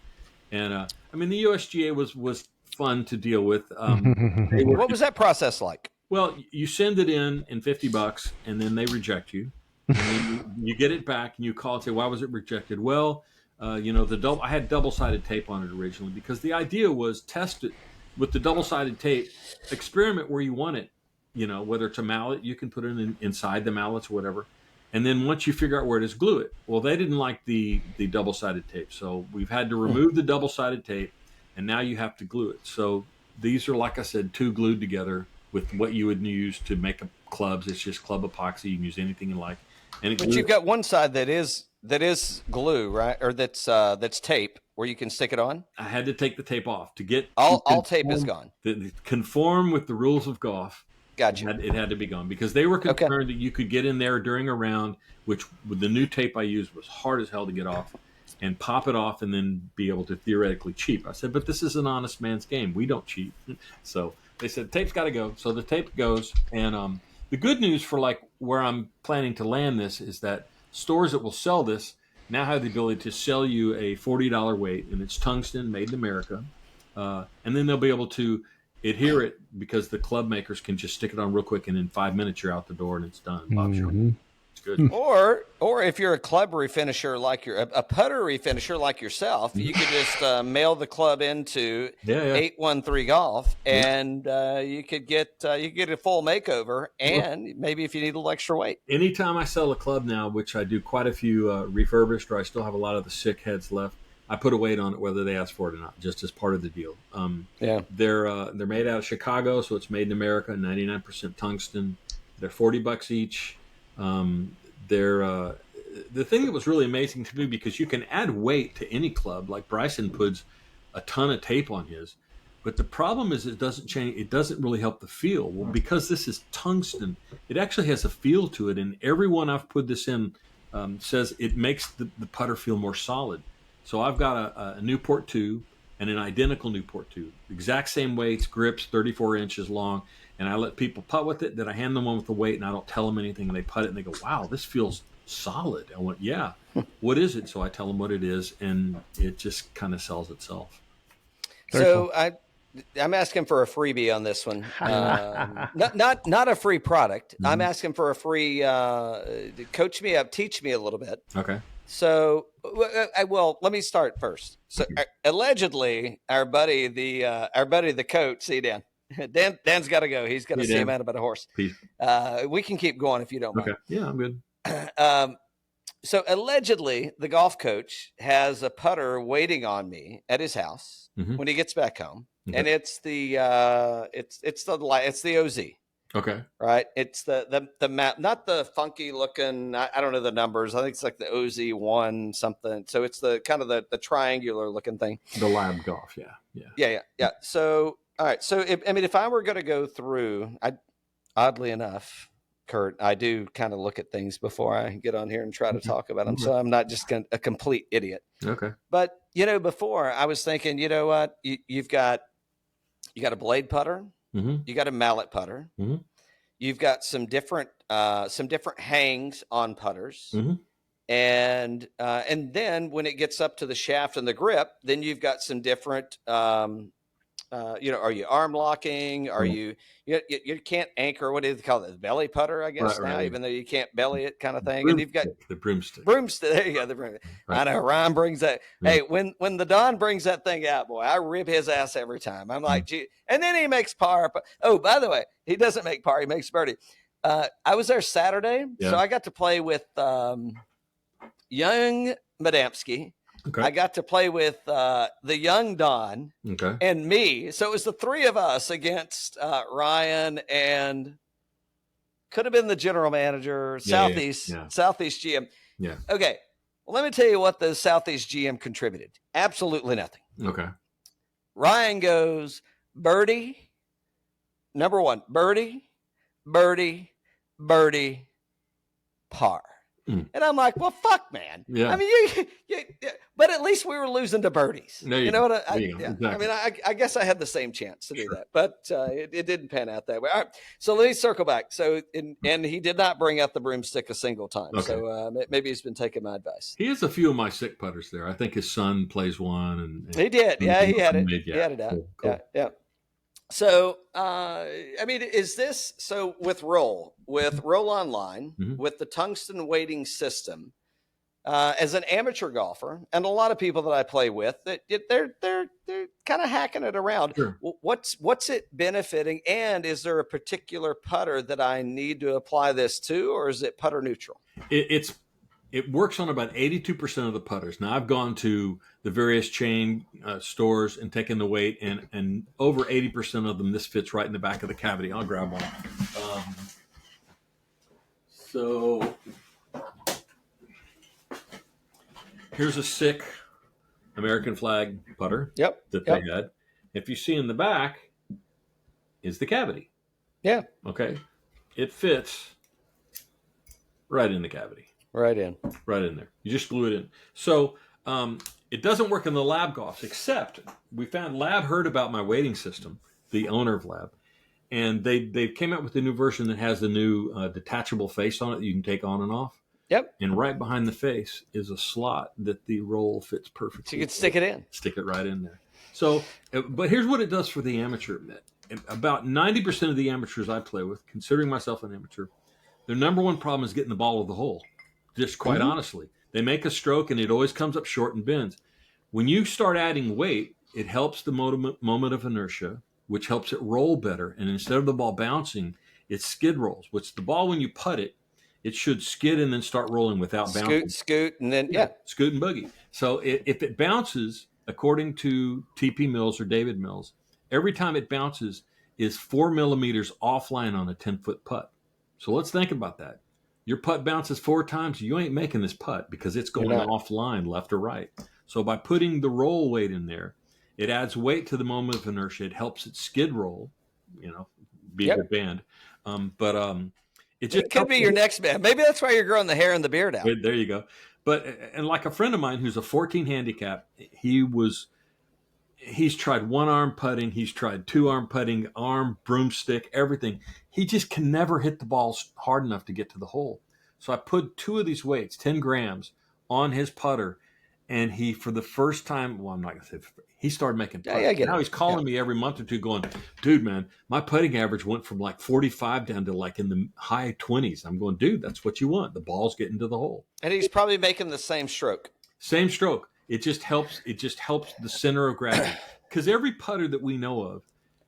And the USGA was fun to deal with. What was that process like? Well, you send it in $50, and then they reject you. And then you get it back, and you call and say, "Why was it rejected?" Well, I had double-sided tape on it originally because the idea was test it with the double-sided tape, experiment where you want it. Whether it's a mallet, you can put it inside the mallets or whatever. And then once you figure out where it is, glue it. Well, they didn't like the double-sided tape. So we've had to remove the double-sided tape, and now you have to glue it. So these are, like I said, 2 glued together with what you would use to make clubs. It's just club epoxy. You can use anything you like. But you've got one side that is glue, right? Or that's tape where you can stick it on? I had to take the tape off to get... All tape is gone. Conform with the rules of golf. Gotcha. It had to be gone because they were concerned that you could get in there during a round, which with the new tape I used was hard as hell to get off, and pop it off and then be able to theoretically cheat. I said, but this is an honest man's game. We don't cheat. So they said, tape's got to go. So the tape goes. And the good news for like where I'm planning to land this is that stores that will sell this now have the ability to sell you a $40 weight, and it's tungsten, made in America. And then they'll be able to adhere it because the club makers can just stick it on real quick, and in 5 minutes you're out the door and it's done. It's good. Or if you're a club refinisher like a putter refinisher like yourself, you could just mail the club into 813 Golf, and you could get a full makeover, and maybe if you need a little extra weight. Anytime I sell a club now, which I do quite a few refurbished, or I still have a lot of the sick heads left, I put a weight on it whether they ask for it or not, just as part of the deal. They're made out of Chicago, so it's made in America, 99% tungsten. They're $40 each. The thing that was really amazing to me, because you can add weight to any club, like Bryson puts a ton of tape on his. But the problem is it doesn't change. It doesn't really help the feel. Well, because this is tungsten, it actually has a feel to it. And everyone I've put this in says it makes the putter feel more solid. So I've got a Newport 2 and an identical Newport 2. Exact same weights, grips, 34 inches long. And I let people putt with it. Then I hand them one with the weight and I don't tell them anything. And they putt it and they go, wow, this feels solid. I went, yeah. What is it? So I tell them what it is. And it just kind of sells itself. So I'm asking for a freebie on this one. Not a free product. Mm-hmm. I'm asking for a free coach me up, teach me a little bit. Okay. So, let me start first. So, allegedly, our buddy the coach. See Dan. Dan's got to go. He's got to see a man about a horse. Peace. We can keep going if you don't mind. Okay. Yeah, I'm good. So allegedly, the golf coach has a putter waiting on me at his house when he gets back home, and it's the OZ. Okay. Right. It's the map, not the funky looking. I don't know the numbers. I think it's like the OZ1 something. So it's the kind of the triangular looking thing. The lab golf. Yeah. So all right. So if I were going to go through, oddly enough, Kurt, I do kind of look at things before I get on here and try to talk about them. So I'm not just a complete idiot. Okay. But, before I was thinking, you know what, you've got a blade putter, you got a mallet putter, you've got some different hangs on putters. And then when it gets up to the shaft and the grip, then you've got some different, are you arm locking? Are you can't anchor? What do they call it? Belly putter, I guess now, even though you can't belly it, kind of thing. And you've got the broomstick. There you go. The broomstick. Right. I know Ryan brings that. Yeah. Hey, when the Don brings that thing out, boy, I rib his ass every time. I'm like, gee. And then he makes par. Oh, by the way, he doesn't make par. He makes birdie. I was there Saturday, so I got to play with young Madamsky. Okay. I got to play with the young Don and me. So it was the three of us against Ryan and could have been the general manager, Southeast GM. Yeah. Okay. Well, let me tell you what the Southeast GM contributed. Absolutely nothing. Okay. Ryan goes, birdie, number one, birdie, birdie, birdie, par. And I'm like, well, fuck, man. Yeah. I mean, but at least we were losing to birdies. You know what? Exactly. I mean, I guess I had the same chance to do that, but it didn't pan out that way. All right. So let me circle back. So, and he did not bring out the broomstick a single time. Okay. So maybe he's been taking my advice. He has a few of my sick putters there. I think his son plays one. And he did. Yeah, he had it. He had it out. Cool. Yeah. So, is this so with Roll Online, with the tungsten weighting system, as an amateur golfer, and a lot of people that I play with, they're kind of hacking it around. Sure. What's it benefiting? And is there a particular putter that I need to apply this to, or is it putter neutral? It works on about 82% of the putters. Now, I've gone to the various chain stores and taken the weight, and over 80% of them, this fits right in the back of the cavity. I'll grab one. So here's a sick American flag putter that they had. If you see in the back is the cavity. Yeah. Okay. It fits right in the cavity. Right in there. You just glue it in. So it doesn't work in the Lab golfs, except we found Lab heard about my weighting system, the owner of Lab, and they came out with a new version that has the new detachable face on it that you can take on and off. Yep. And right behind the face is a slot that the roll fits perfectly. So you can stick it in. Stick it right in there. So, but here's what it does for the amateur. About 90% of the amateurs I play with, considering myself an amateur, their number one problem is getting the ball of the hole. Just quite honestly, they make a stroke and it always comes up short and bends. When you start adding weight, it helps the moment of inertia, which helps it roll better. And instead of the ball bouncing, it skid rolls, which the ball, when you putt it, it should skid and then start rolling without bouncing. Scoot, and then, scoot and boogie. So if it bounces, according to TP Mills or David Mills, every time it bounces is 4 millimeters offline on a 10-foot putt. So let's think about that. Your putt bounces 4 times, you ain't making this putt because it's going offline left or right. So by putting the roll weight in there, It adds weight to the moment of inertia. It helps it skid roll, be a good band. It could be your next band. Maybe that's why you're growing the hair and the beard out. There you go. And like a friend of mine who's a 14 handicap, he's tried one arm putting, he's tried two arm putting, arm, broomstick, everything. He just can never hit the balls hard enough to get to the hole. So I put 2 of these weights, 10 grams, on his putter, and he, for the first time, well, I'm not going to say, he started making putts. Now he's calling me every month or two going, dude, man, my putting average went from like 45 down to like in the high 20s. I'm going, dude, that's what you want. The ball's getting to the hole. And he's probably making the same stroke. Same stroke. It just helps the center of gravity. Because every putter that we know of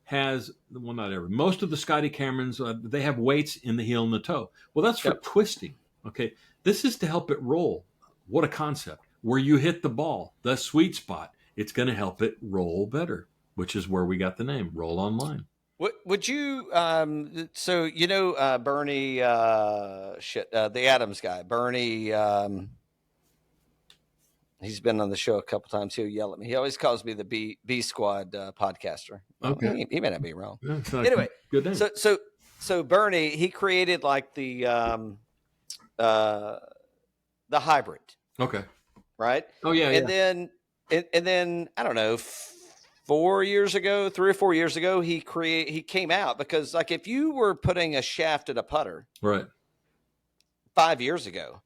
has, well, not every, most of the Scotty Camerons, they have weights in the heel and the toe. Well, that's for twisting. Okay. This is to help it roll. What a concept. Where you hit the ball, the sweet spot, it's going to help it roll better, which is where we got the name, Roll Online. Would you, so, Bernie, the Adams guy, Bernie, he's been on the show a couple times. He'll yell at me. He always calls me the B Squad podcaster. Okay. He may not be wrong. Yeah, anyway, good name. So Bernie, he created like the hybrid. Okay. Right. Oh yeah. And then I don't know, 3 or 4 years ago, he came out because like if you were putting a shaft at a putter, right, 5 years ago,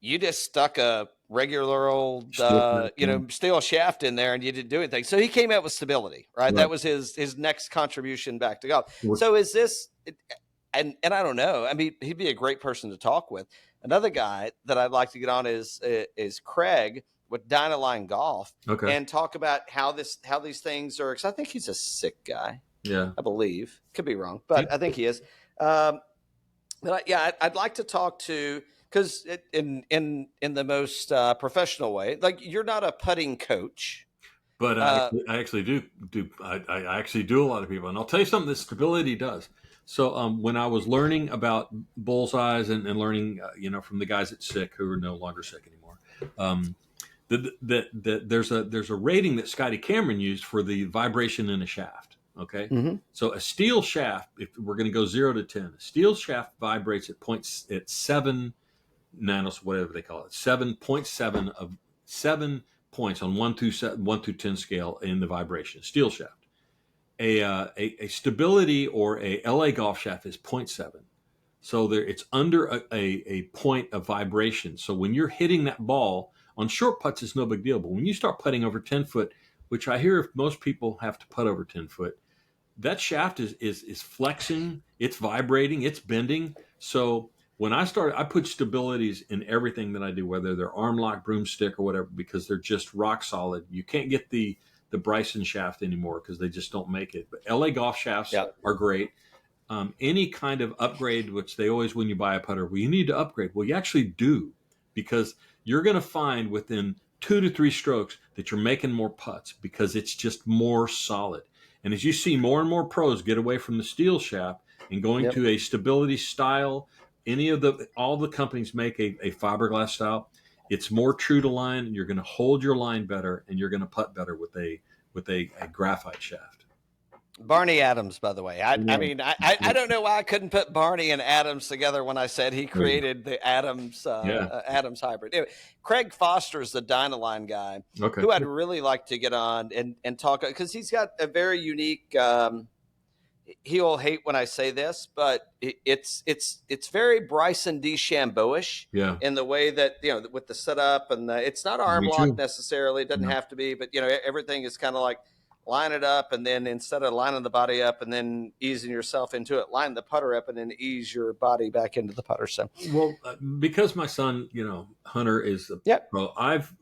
you just stuck a regular old steel shaft in there and you didn't do anything. So he came out with stability, right? That was his next contribution back to golf. So is this, and I don't know. I mean, he'd be a great person to talk with. Another guy that I'd like to get on is Craig with Dynaline Golf, and talk about how these things are. Because I think he's a sick guy. Yeah, I believe, could be wrong, but I think he is. I'd like to talk to, because in the most professional way, like you're not a putting coach, but I actually do. I actually do a lot of people, and I'll tell you something that stability does. So when I was learning about bullseyes and learning, from the guys at SICK who are no longer SICK anymore, there's a rating that Scotty Cameron used for the vibration in a shaft. Okay, So a steel shaft, if we're going to go 0 to 10, a steel shaft vibrates at 7 nanos, whatever they call it, 7.7 of 7 points on 1 to 10 scale in the vibration. Steel shaft. A stability or a LA golf shaft is 0.7. So it's under a point of vibration. So when you're hitting that ball on short putts, it's no big deal. But when you start putting over 10 foot, which I hear most people have to putt over 10 foot, that shaft is flexing, it's vibrating, it's bending. So when I started, I put stabilities in everything that I do, whether they're arm lock, broomstick, or whatever, because they're just rock solid. You can't get the Bryson shaft anymore because they just don't make it. But LA golf shafts are great. Any kind of upgrade, which they always, when you buy a putter, well, you need to upgrade. Well, you actually do, because you're going to find within 2 to 3 strokes that you're making more putts because it's just more solid. And as you see more and more pros get away from the steel shaft and going to a stability style, all the companies make a fiberglass style. It's more true to line. You're going to hold your line better, and you're going to putt better with a graphite shaft. Barney Adams, by the way. I mean, I don't know why I couldn't put Barney and Adams together when I said he created the Adams Adams hybrid. Anyway, Craig Foster is the Dynaline guy, who I'd really like to get on and talk, because he's got a very unique. He'll hate when I say this, but it's very Bryson DeChambeau-ish in the way that, with the setup and it's not arm lock necessarily. It doesn't have to be, but everything is kind of like line it up, and then instead of lining the body up and then easing yourself into it, line the putter up and then ease your body back into the putter. So, well, because my son, Hunter is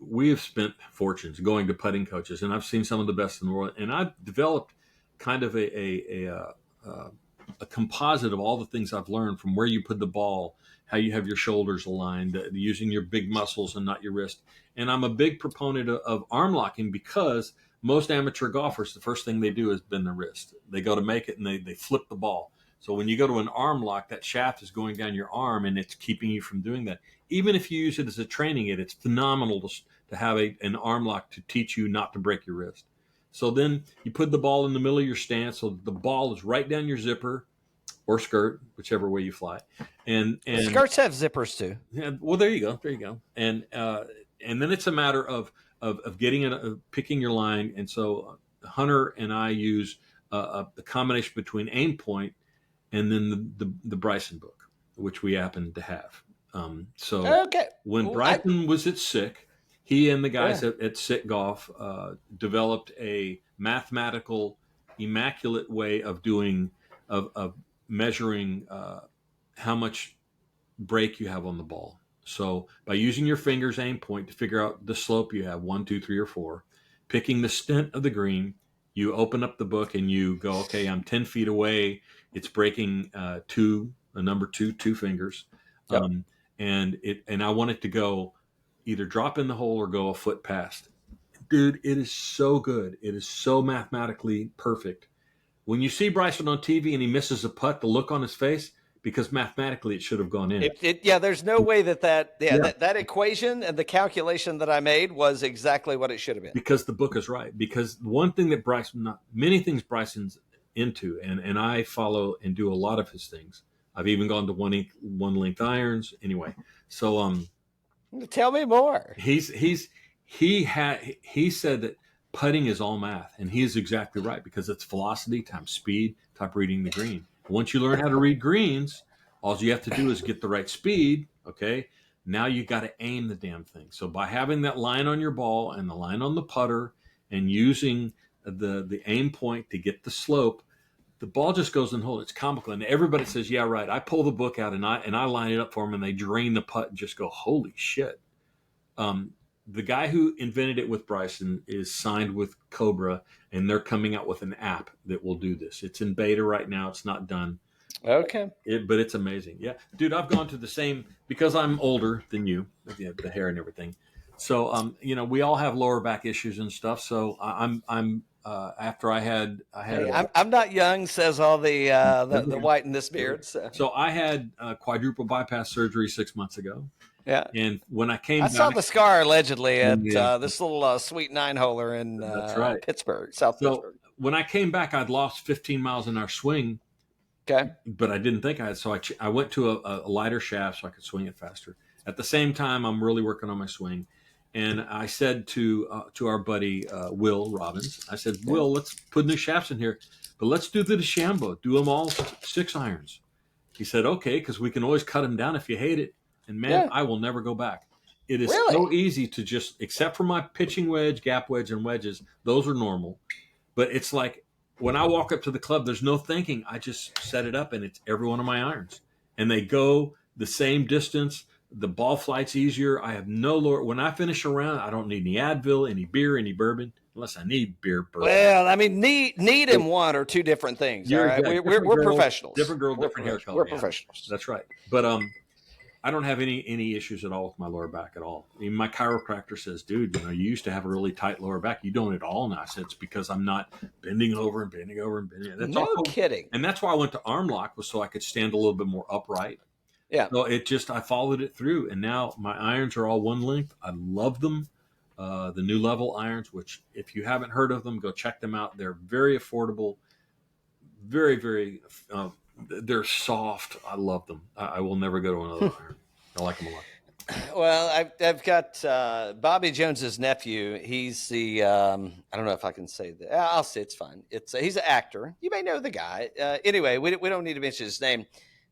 we have spent fortunes going to putting coaches, and I've seen some of the best in the world, and I've developed kind of a composite of all the things I've learned, from where you put the ball, how you have your shoulders aligned, using your big muscles and not your wrist. And I'm a big proponent of arm locking, because most amateur golfers, the first thing they do is bend their wrist. They go to make it and they flip the ball. So when you go to an arm lock, that shaft is going down your arm and it's keeping you from doing that. Even if you use it as a training aid, it's phenomenal to have an arm lock to teach you not to break your wrist. So then you put the ball in the middle of your stance, so the ball is right down your zipper or skirt, whichever way you fly. And skirts have zippers too. Yeah, well, there you go. And then it's a matter of getting picking your line. And so Hunter and I use a combination between Aim Point and then the Bryson book, which we happen to have. So when Bryson was at SICK, he and the guys at SICK Golf developed a mathematical, immaculate way of doing of measuring how much break you have on the ball. So by using your fingers Aim Point to figure out the slope you have, 1, 2, 3, or 4, picking the stint of the green, you open up the book and you go, okay, I'm 10 feet away. It's breaking number two fingers. Yep. And I want it to go either drop in the hole or go a foot past. Dude, it is so good. It is so mathematically perfect. When you see Bryson on TV and he misses a putt, the look on his face, because mathematically it should have gone in. There's no way that equation and the calculation that I made was exactly what it should have been. Because the book is right. Because one thing that many things Bryson's into, and I follow and do a lot of his things. I've even gone to one length irons. Anyway, so tell me more. He said that putting is all math, and he is exactly right, because it's velocity times speed times reading the green. Once you learn how to read greens, all you have to do is get the right speed. Okay. Now you got to aim the damn thing. So by having that line on your ball and the line on the putter and using the Aim Point to get the slope, the ball just goes in the hole. It's comical. And everybody says, yeah, right. I pull the book out and I line it up for them, and they drain the putt and just go, holy shit. The guy who invented it with Bryson is signed with Cobra, and they're coming out with an app that will do this. It's in beta right now. It's not done. Okay. But it's amazing. Yeah. Dude, I've gone to the same, because I'm older than you, the hair and everything. So, we all have lower back issues and stuff. So I'm after I had, I'm not young, says all the white in this beard. So I had quadruple bypass surgery 6 months ago. Yeah. And when I came I back, saw the scar allegedly at this little sweet 9-holer in Pittsburgh, South Pittsburgh. When I came back, I'd lost 15 miles in our swing. Okay. But I didn't think I had. So I went to a lighter shaft so I could swing it faster. At the same time, I'm really working on my swing. And I said to our buddy, Will Robbins, I said, Will, let's put new shafts in here, but let's do the DeChambeau, do them all 6 irons. He said, okay, because we can always cut them down if you hate it. And man, I will never go back. It is so easy to just, except for my pitching wedge, gap wedge, and wedges, those are normal. But it's like when I walk up to the club, there's no thinking. I just set it up and it's every one of my irons. And they go the same distance. The ball flight's easier. I have no lower. When I finish a round, I don't need any Advil, any beer, any bourbon, unless I need beer. Bourbon. Well, I mean, need and want are two different things. All right? We're professionals. Different girl, different hair color. We're professionals. That's right. But I don't have any issues at all with my lower back at all. Even my chiropractor says, dude, you used to have a really tight lower back. You don't at all now. I said, it's because I'm not bending over and bending over and bending. That's no kidding. And that's why I went to arm lock, was so I could stand a little bit more upright. Yeah. So I followed it through, and now my irons are all one length. I love them. The new level irons, which if you haven't heard of them, go check them out. They're very affordable, very, very, they're soft. I love them. I will never go to another iron. I like them a lot. Well, I've got Bobby Jones's nephew. He's the I don't know if I can say that. I'll say it's fine. He's an actor. You may know the guy. Anyway, we don't need to mention his name,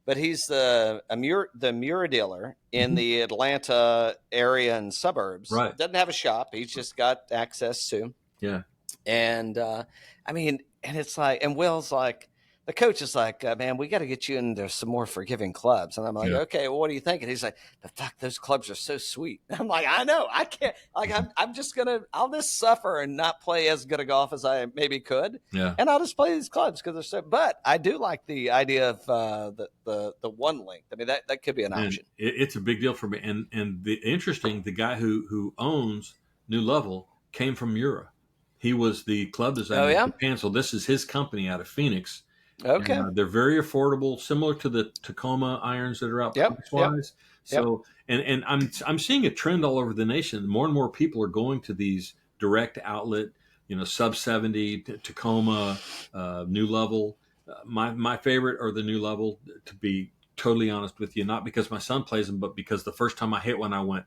but he's the Mura dealer in the Atlanta area and suburbs. Right. Doesn't have a shop. He's just got access to. Yeah. And I mean, and it's like, and Will's like, the coach is like, man, we got to get you into some more forgiving clubs. And I'm like, okay, well, what do you think? And he's like, but fuck, those clubs are so sweet. I'm like, I know, I can't, like, I'll just suffer and not play as good a golf as I maybe could. Yeah. And I'll just play these clubs because they're so, but I do like the idea of the one length. I mean, that could be an option. It's a big deal for me. And the guy who owns New Level came from Mura. He was the club designer in Japan. So this is his company out of Phoenix. Okay. And, they're very affordable, similar to the Tacoma irons that are out price-wise. So, and I'm seeing a trend all over the nation. More and more people are going to these direct outlet, sub 70 Tacoma, new level. My favorite are the new level, to be totally honest with you, not because my son plays them, but because the first time I hit one, I went,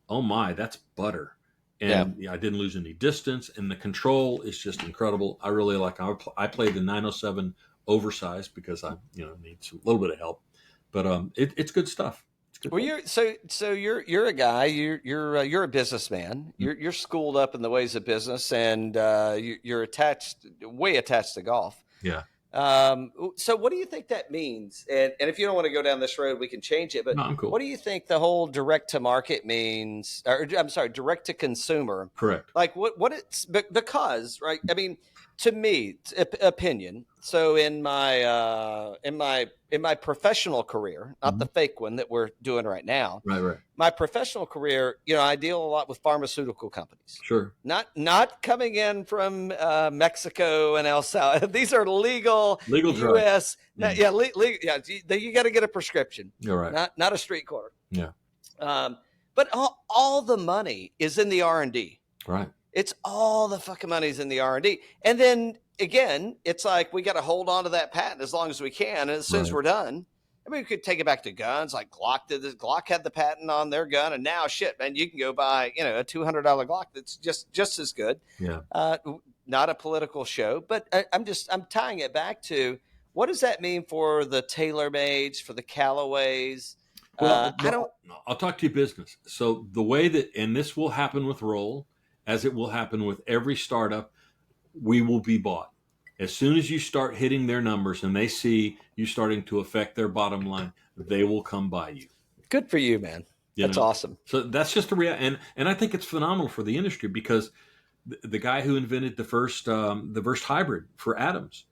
oh my, that's butter. And I didn't lose any distance, and the control is just incredible. I really like it. I played the 907 oversized because I need a little bit of help, but it's good stuff. It's good. Well, you're a guy. You're a businessman. You're schooled up in the ways of business, and you're way attached to golf. Yeah. So what do you think that means? And if you don't want to go down this road, we can change it. But No, I'm cool. What do you think the whole direct to market means? Or I'm sorry, direct to consumer. Correct. Like what it's because, right? I mean, to me, opinion. So in my professional career, not the fake one that we're doing right now. Right. My professional career, I deal a lot with pharmaceutical companies. Sure. Not coming in from Mexico and El Salvador. These are legal U.S. drugs. Legal. Yeah, you got to get a prescription. You're right. Not a street corner. Yeah. But all the money is in the R&D. Right. It's all the fucking money's in the R&D. And then again, it's like we got to hold on to that patent as long as we can. And as soon as we're done, I mean, we could take it back to guns. Like Glock did this. Glock had the patent on their gun, and now shit, man, you can go buy a $200 Glock that's just as good. Yeah. Not a political show, but I'm tying it back to what does that mean for the TaylorMades, for the Callaways? Well, I'll talk to you business. So the way that, and this will happen with Roll, as it will happen with every startup, we will be bought. As soon as you start hitting their numbers and they see you starting to affect their bottom line, they will come by you. Good for you, man. That's awesome. So that's just a reality. And I think it's phenomenal for the industry because the guy who invented the first hybrid for Adams,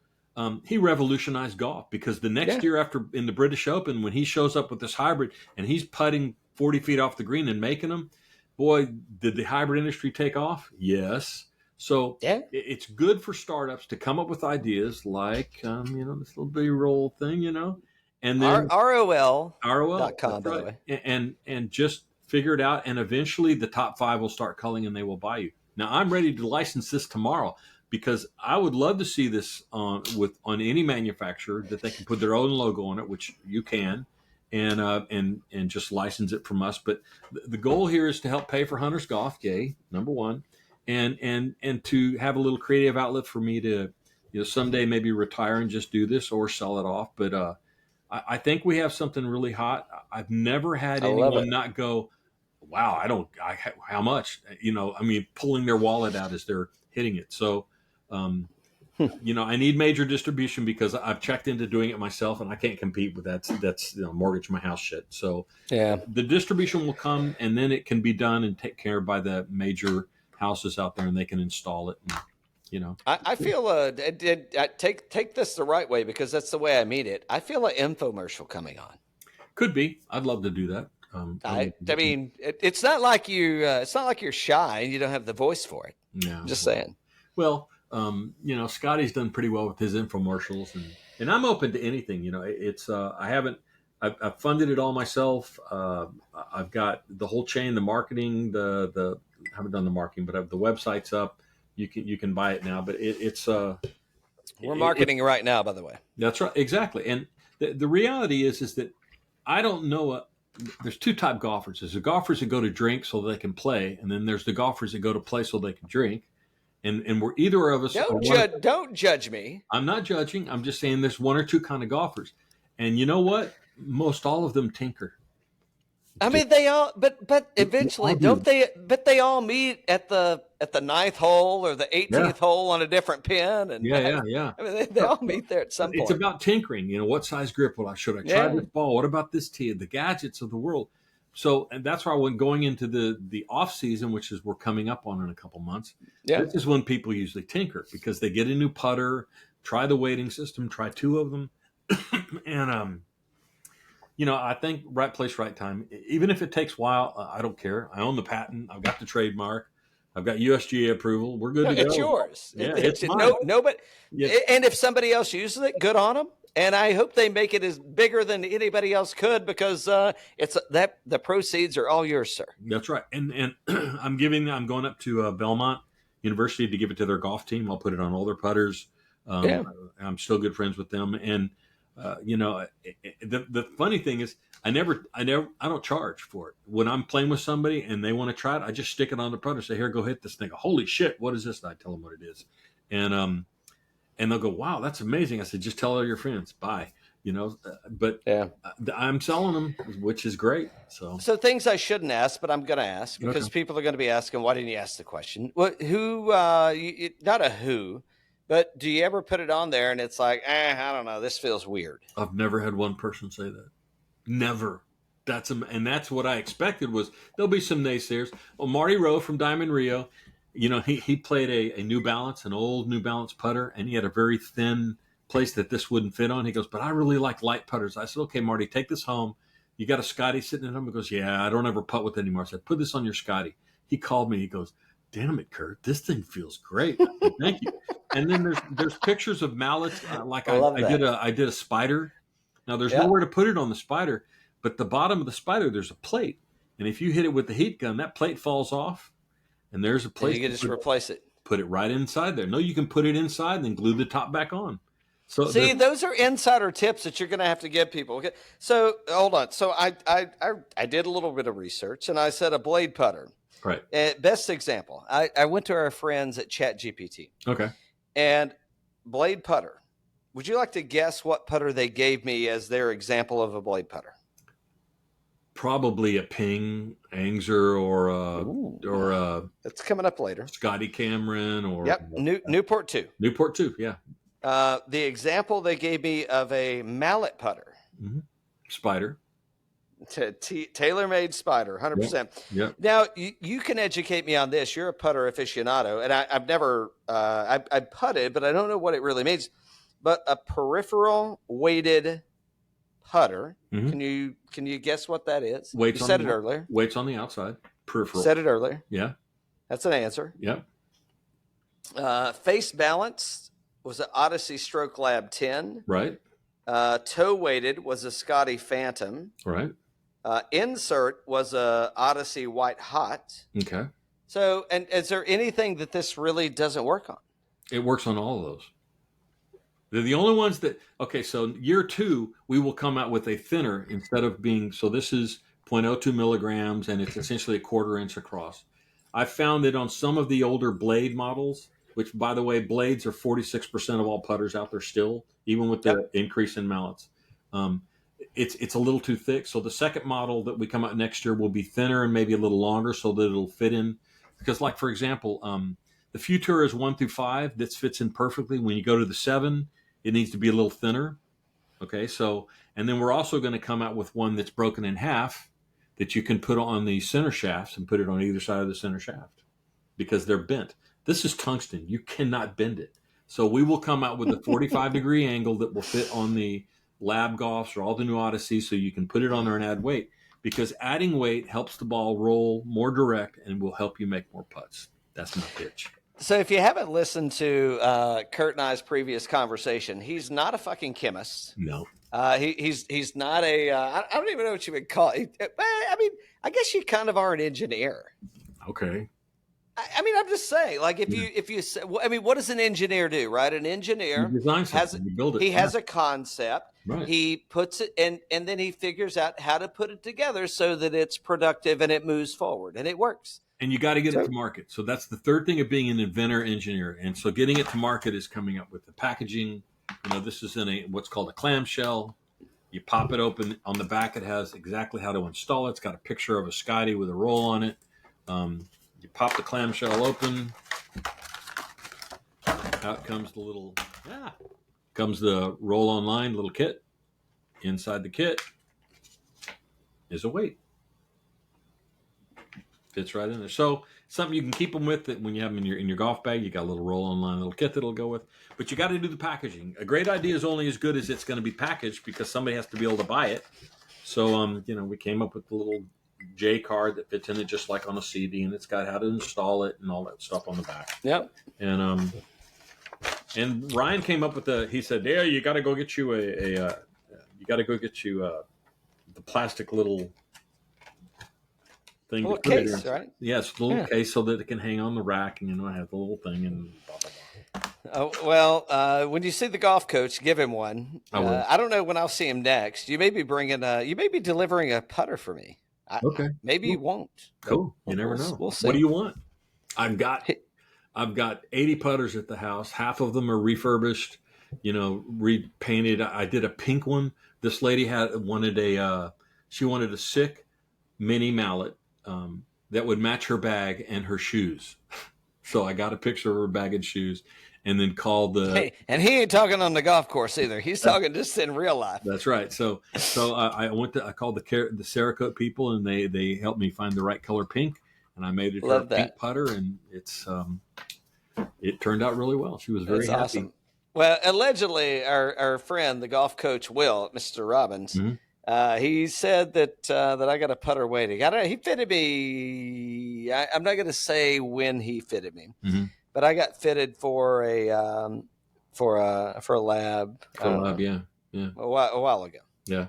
he revolutionized golf because the next year after in the British Open, when he shows up with this hybrid and he's putting 40 feet off the green and making them, boy, did the hybrid industry take off? Yes. So it's good for startups to come up with ideas like, this little B-roll thing, and then ROL.com, by the way, and just figure it out. And eventually the top 5 will start culling and they will buy you. Now I'm ready to license this tomorrow because I would love to see this on any manufacturer that they can put their own logo on it, which you can. And just license it from us. But the goal here is to help pay for Hunter's Golf, yay, number one, and to have a little creative outlet for me to, someday maybe retire and just do this or sell it off. But I think we have something really hot. I've never had anyone not go, wow, how much? Pulling their wallet out as they're hitting it. So, I need major distribution because I've checked into doing it myself and I can't compete with that. That's mortgage my house shit. So the distribution will come and then it can be done and taken care of by the major houses out there and they can install it. And, I feel take this the right way because that's the way I mean it. I feel an infomercial coming on. Could be. I'd love to do that. It's not like you're shy and you don't have the voice for it. Yeah. I'm just saying. Well, Scotty's done pretty well with his infomercials and I'm open to anything, it's, I've funded it all myself. I've got the whole chain, the marketing, I haven't done the marketing, but the website's up. You can buy it now, but it's, we're marketing right now, by the way. That's right. Exactly. And the reality is that I don't know, there's 2 type golfers. There's the golfers that go to drink so they can play. And then there's the golfers that go to play so they can drink. And we're either of us. Don't judge me. I'm not judging. I'm just saying there's 1 or 2 kind of golfers. And you know what? Most all of them tinker. I mean, they all, but eventually, don't they? But they all meet at the 9th hole or the 18th hole on a different pin, and yeah. I mean, they all meet there at some point. It's about tinkering. What size grip should I try this ball? What about this tee? The gadgets of the world. So, and that's why when going into the off season, which is we're coming up on in a couple months, this is when people usually tinker because they get a new putter, try the weighting system, try 2 of them, and I think right place, right time. Even if it takes a while, I don't care. I own the patent. I've got the trademark. I've got USGA approval. We're good to go. It's yours. Yeah, it's mine. Nobody. And if somebody else uses it, good on them. And I hope they make it as bigger than anybody else could because it's that the proceeds are all yours, sir. That's right. And I'm going up to Belmont University to give it to their golf team. I'll put it on all their putters. I'm still good friends with them. And, the funny thing is I don't charge for it. When I'm playing with somebody and they want to try it, I just stick it on the putter, say, here, go hit this thing. Holy shit, what is this? And I tell them what it is. And they'll go, wow, that's amazing. I said, just tell all your friends, bye. But I'm selling them, which is great. So things I shouldn't ask, but I'm going to ask because people are going to be asking, why didn't you ask the question? Not a who, but do you ever put it on there and it's like, I don't know, this feels weird. I've never had one person say that. Never. And that's what I expected was there'll be some naysayers. Well, Marty Rowe from Diamond Rio, he played a New Balance, an old New Balance putter, and he had a very thin place that this wouldn't fit on. He goes, but I really like light putters. I said, okay, Marty, take this home. You got a Scotty sitting at home? He goes, yeah, I don't ever putt with it anymore. I said, put this on your Scotty. He called me. He goes, damn it, Kurt, this thing feels great. Said, thank you. And then there's pictures of mallets. I did a spider. Now there's nowhere to put it on the spider, but the bottom of the spider, there's a plate. And if you hit it with the heat gun, that plate falls off. And there's a place. You can just replace it. Put it right inside there. No, you can put it inside and then glue the top back on. So see, those are insider tips that you're going to have to give people. Okay, so hold on. So I did a little bit of research, and I said a blade putter. Right. Best example. I went to our friends at ChatGPT. Okay. And blade putter. Would you like to guess what putter they gave me as their example of a blade putter? Probably a Ping, Angzer, or that's coming up later. Scotty Cameron, or Newport 2. Newport 2, yeah. The example they gave me of a mallet putter. Mm-hmm. Spider. Tailor-made Spider, 100%. Yeah. Now, you can educate me on this. You're a putter aficionado, and I've never I putted, but I don't know what it really means. But a peripheral weighted putter. Mm-hmm. Can you guess what that is? You said it earlier. Weights on the outside. Peripheral. Said it earlier. Yeah. That's an answer. Yeah. Face balance was an Odyssey Stroke Lab 10. Right. Toe weighted was a Scotty Phantom. Right. Insert was a Odyssey White Hot. Okay. So, and is there anything that this really doesn't work on? It works on all of those. They're the only ones that, so year 2, we will come out with a thinner instead of being, so this is 0.02 milligrams and it's essentially a 1/4 inch across. I found that on some of the older blade models, which by the way, blades are 46% of all putters out there still, even with the increase in mallets. It's a little too thick. So the second model that we come out next year will be thinner and maybe a little longer so that it'll fit in. Because like, for example, the Futura is 1 through 5. This fits in perfectly. When you go to the 7, it needs to be a little thinner. Okay, so, and then we're also going to come out with one that's broken in half that you can put on the center shafts and put it on either side of the center shaft because they're bent. This is tungsten. You cannot bend it. So we will come out with a 45-degree angle that will fit on the Lab Golfs or all the new Odysseys so you can put it on there and add weight because adding weight helps the ball roll more direct and will help you make more putts. That's my pitch. So if you haven't listened to Kurt and I's previous conversation, he's not a fucking chemist. No. He's not a I don't even know what you would call it. I mean, I guess you kind of are an engineer. Okay. I mean, I'm just saying, like, if you say, I mean, what does an engineer do, right? An engineer has a concept. Right. He puts it and then he figures out how to put it together so that it's productive and it moves forward and it works. And you got to get it to market. So that's the third thing of being an inventor engineer. And so getting it to market is coming up with the packaging. This is in what's called a clamshell. You pop it open. On the back, it has exactly how to install it. It's got a picture of a Scotty with a roll on it. You pop the clamshell open. Out comes the roll-on line little kit. Inside the kit is a weight. Fits right in there. So something you can keep them with that when you have them in your golf bag. You got a little roll-on line little kit that'll go with. But you got to do the packaging. A great idea is only as good as it's going to be packaged because somebody has to be able to buy it. So we came up with the little J card that fits in it just like on a CD, and it's got how to install it and all that stuff on the back. Yep. And Ryan came up with he said, "Yeah, you got to go get you the plastic little thing. Little case, right? Yes, the little case so that it can hang on the rack, and I have the little thing and blah blah blah. When you see the golf coach, give him one. I don't know when I'll see him next. You may be delivering a putter for me. Okay. Maybe you won't. Cool. You never know. We'll see. What do you want? I've got 80 putters at the house. Half of them are refurbished, repainted. I did a pink one. This lady wanted a sick mini mallet that would match her bag and her shoes. So I got a picture of her bag and shoes, and then called the. Hey, and he ain't talking on the golf course either. He's talking just in real life. That's right. So I called the Cerakote people, and they helped me find the right color pink, and I made it her pink putter, and it turned out really well. She was very happy. Awesome. Well, allegedly, our friend, the golf coach Will, Mr. Robbins, he said that I got a putter waiting. He fitted me. I'm not going to say when he fitted me, but I got fitted for a lab. For a lab, yeah. A while ago. Yeah.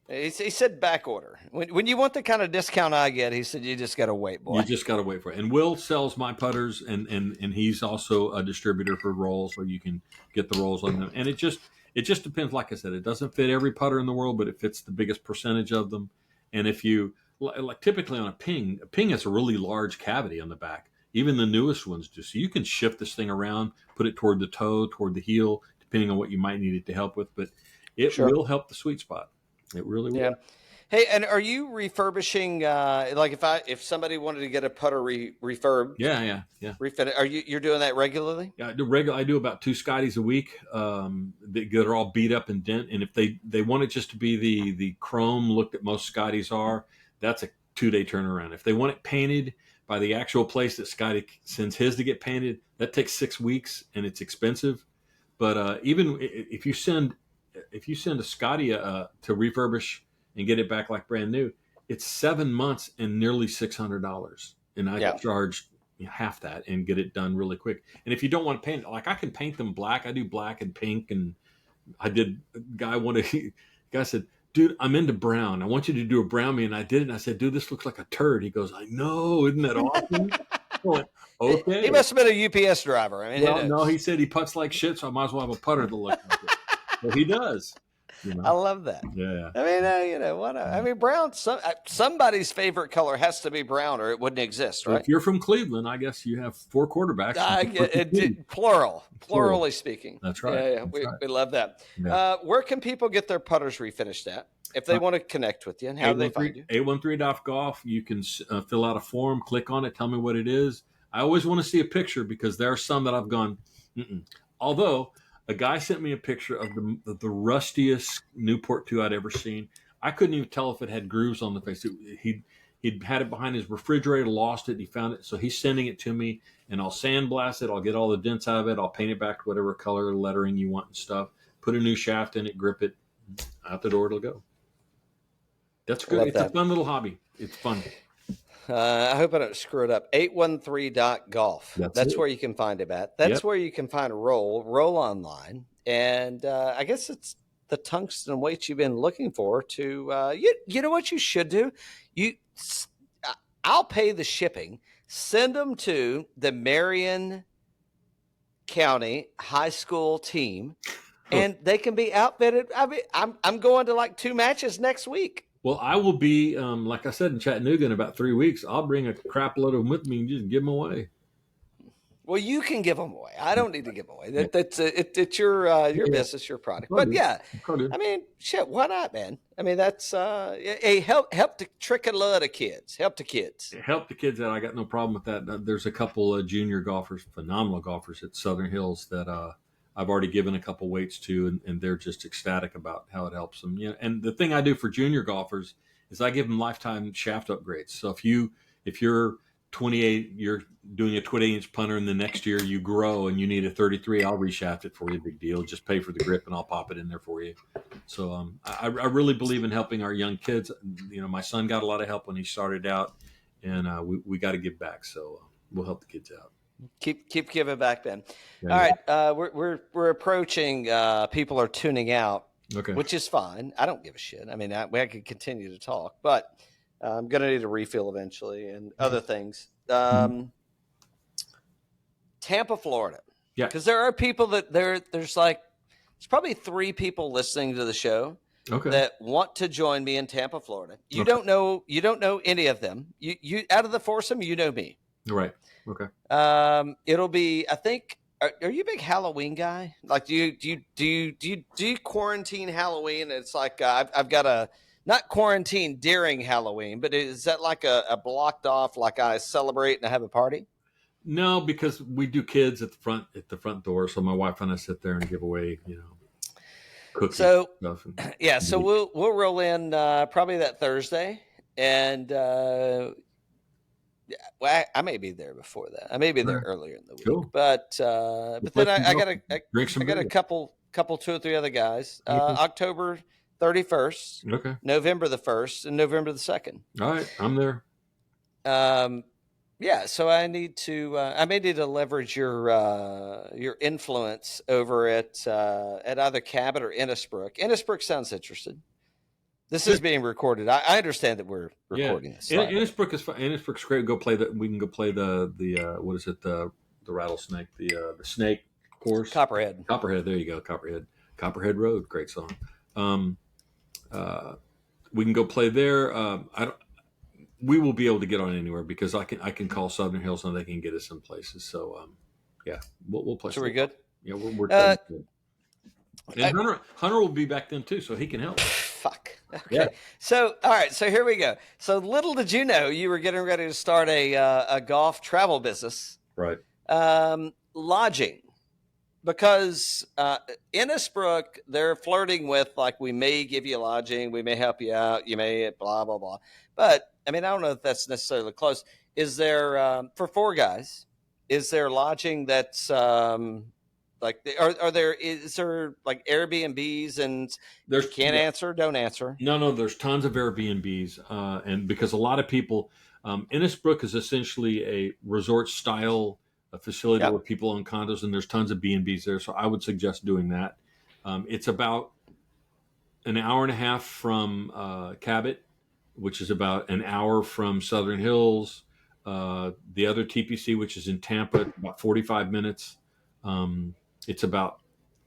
He said back order. When you want the kind of discount I get, he said you just got to wait, boy. You just got to wait for it. And Will sells my putters, and he's also a distributor for rolls, so you can get the rolls on them. And it just depends. Like I said, it doesn't fit every putter in the world, but it fits the biggest percentage of them. And if you like, typically on a ping has a really large cavity on the back. Even the newest ones do. So you can shift this thing around, put it toward the toe, toward the heel, depending on what you might need it to help with. But it will help the sweet spot. It really will. Yeah. Hey, and are you refurbishing? Like if somebody wanted to get a putter refurb, refit it. You're doing that regularly? Yeah, I do about 2 Scotties a week. They're all beat up and dent, and if they want it just to be the chrome look that most Scotties are, that's a 2-day turnaround. If they want it painted by the actual place that Scotty sends his to get painted, that takes 6 weeks, and it's expensive. But even if you send a Scotty to refurbish and get it back like brand new, it's 7 months and nearly $600. And I charge half that and get it done really quick. And if you don't want to paint it, like I can paint them black. I do black and pink. And I did, guy said, dude, I'm into brown. I want you to do a brown me. And I did it. And I said, dude, this looks like a turd. He goes, I know. Isn't that awesome? I went, okay. He must have been a UPS driver. I mean, no, he said he putts like shit, so I might as well have a putter to look like it. Well, he does. I love that. Yeah. I mean, brown. Somebody's favorite color has to be brown, or it wouldn't exist, right? If you're from Cleveland, I guess you have 4 quarterbacks. Plurally speaking. That's right. Yeah. We love that. Yeah. Where can people get their putters refinished at if they want to connect with you? And how do they find you? 813.golf. You can fill out a form, click on it, tell me what it is. I always want to see a picture because there are some that I've gone. Although a guy sent me a picture of the rustiest Newport 2 I'd ever seen. I couldn't even tell if it had grooves on the face. He'd had it behind his refrigerator, lost it, he found it. So he's sending it to me, and I'll sandblast it. I'll get all the dents out of it. I'll paint it back to whatever color lettering you want and stuff. Put a new shaft in it, grip it. Out the door it'll go. That's good. It's a fun little hobby. It's fun. I hope I don't screw it up. 813.golf. That's where you can find it at. That's where you can find Roll online. And I guess it's the tungsten weights you've been looking for to, you know what you should do? I'll pay the shipping. Send them to the Marion County High School team, and they can be outfitted. I mean, I'm going to like 2 matches next week. Well, I will be, like I said, in Chattanooga in about 3 weeks. I'll bring a crap load of them with me and just give them away. Well, you can give them away. I don't need to give them away. It's your business, your product. But yeah, I mean, shit, why not, man? I mean, that's help to trick a lot of kids. Help the kids. Help the kids out. I got no problem with that. There's a couple of junior golfers, phenomenal golfers at Southern Hills that I've already given a couple weights to, and they're just ecstatic about how it helps them. And the thing I do for junior golfers is I give them lifetime shaft upgrades. So if you're 28, you're doing a 28-inch punter, and the next year you grow and you need a 33, I'll reshaft it for you. Big deal. Just pay for the grip, and I'll pop it in there for you. So I really believe in helping our young kids. My son got a lot of help when he started out, and we got to give back. So we'll help the kids out. Keep giving back, Ben. Yeah. All right, we're approaching. People are tuning out, which is fine. I don't give a shit. I mean, I could continue to talk, but I'm going to need a refill eventually and other things. Tampa, Florida. Yeah. Because there are people there's probably 3 people listening to the show that want to join me in Tampa, Florida. You don't know any of them. You out of the foursome, you know me. Right. Okay. It'll be, I think, are you a big Halloween guy? Like, do you quarantine Halloween? It's like I've got a not quarantine during Halloween, but is that like a blocked off, like I celebrate and I have a party? No, because we do kids at the front door, so my wife and I sit there and give away, cookies. So and stuff and yeah, so we'll roll in probably that Thursday, and I may be there before that. I may be there earlier in the week, cool. but then I got a couple 2 or 3 other guys. October 31st, November the 1st, and November the 2nd. All right, I'm there. Yeah, so I may need to leverage your influence over at either Cabot or Innisbrook. Innisbrook sounds interested. This is being recorded. I understand that we're recording this. Innisbrook is fine. Innisbrook's great. We can go play the what is it, the rattlesnake, the snake course. Copperhead. There you go. Copperhead Road, great song. We can go play there. We will be able to get on anywhere because I can call Southern Hills and they can get us some places. So yeah, we'll play. So we're good. Yeah, we're good. And Hunter will be back then too, so he can help. Fuck. Okay. Yeah. So all right. So here we go. So little did you know you were getting ready to start a golf travel business. Right. Lodging. Because Innisbrook, they're flirting with, like, we may give you lodging, we may help you out, you may blah, blah, blah. But, I mean, I don't know if that's necessarily close. Is there, for 4 guys, is there lodging that's, like, is there, like, Airbnbs and there's can't answer, don't answer? No, there's tons of Airbnbs. And because a lot of people, Innisbrook is essentially a resort style a facility where people own condos, and there's tons of B&Bs there. So I would suggest doing that. It's about an hour and a half from Cabot, which is about an hour from Southern Hills. The other TPC, which is in Tampa, about 45 minutes. It's about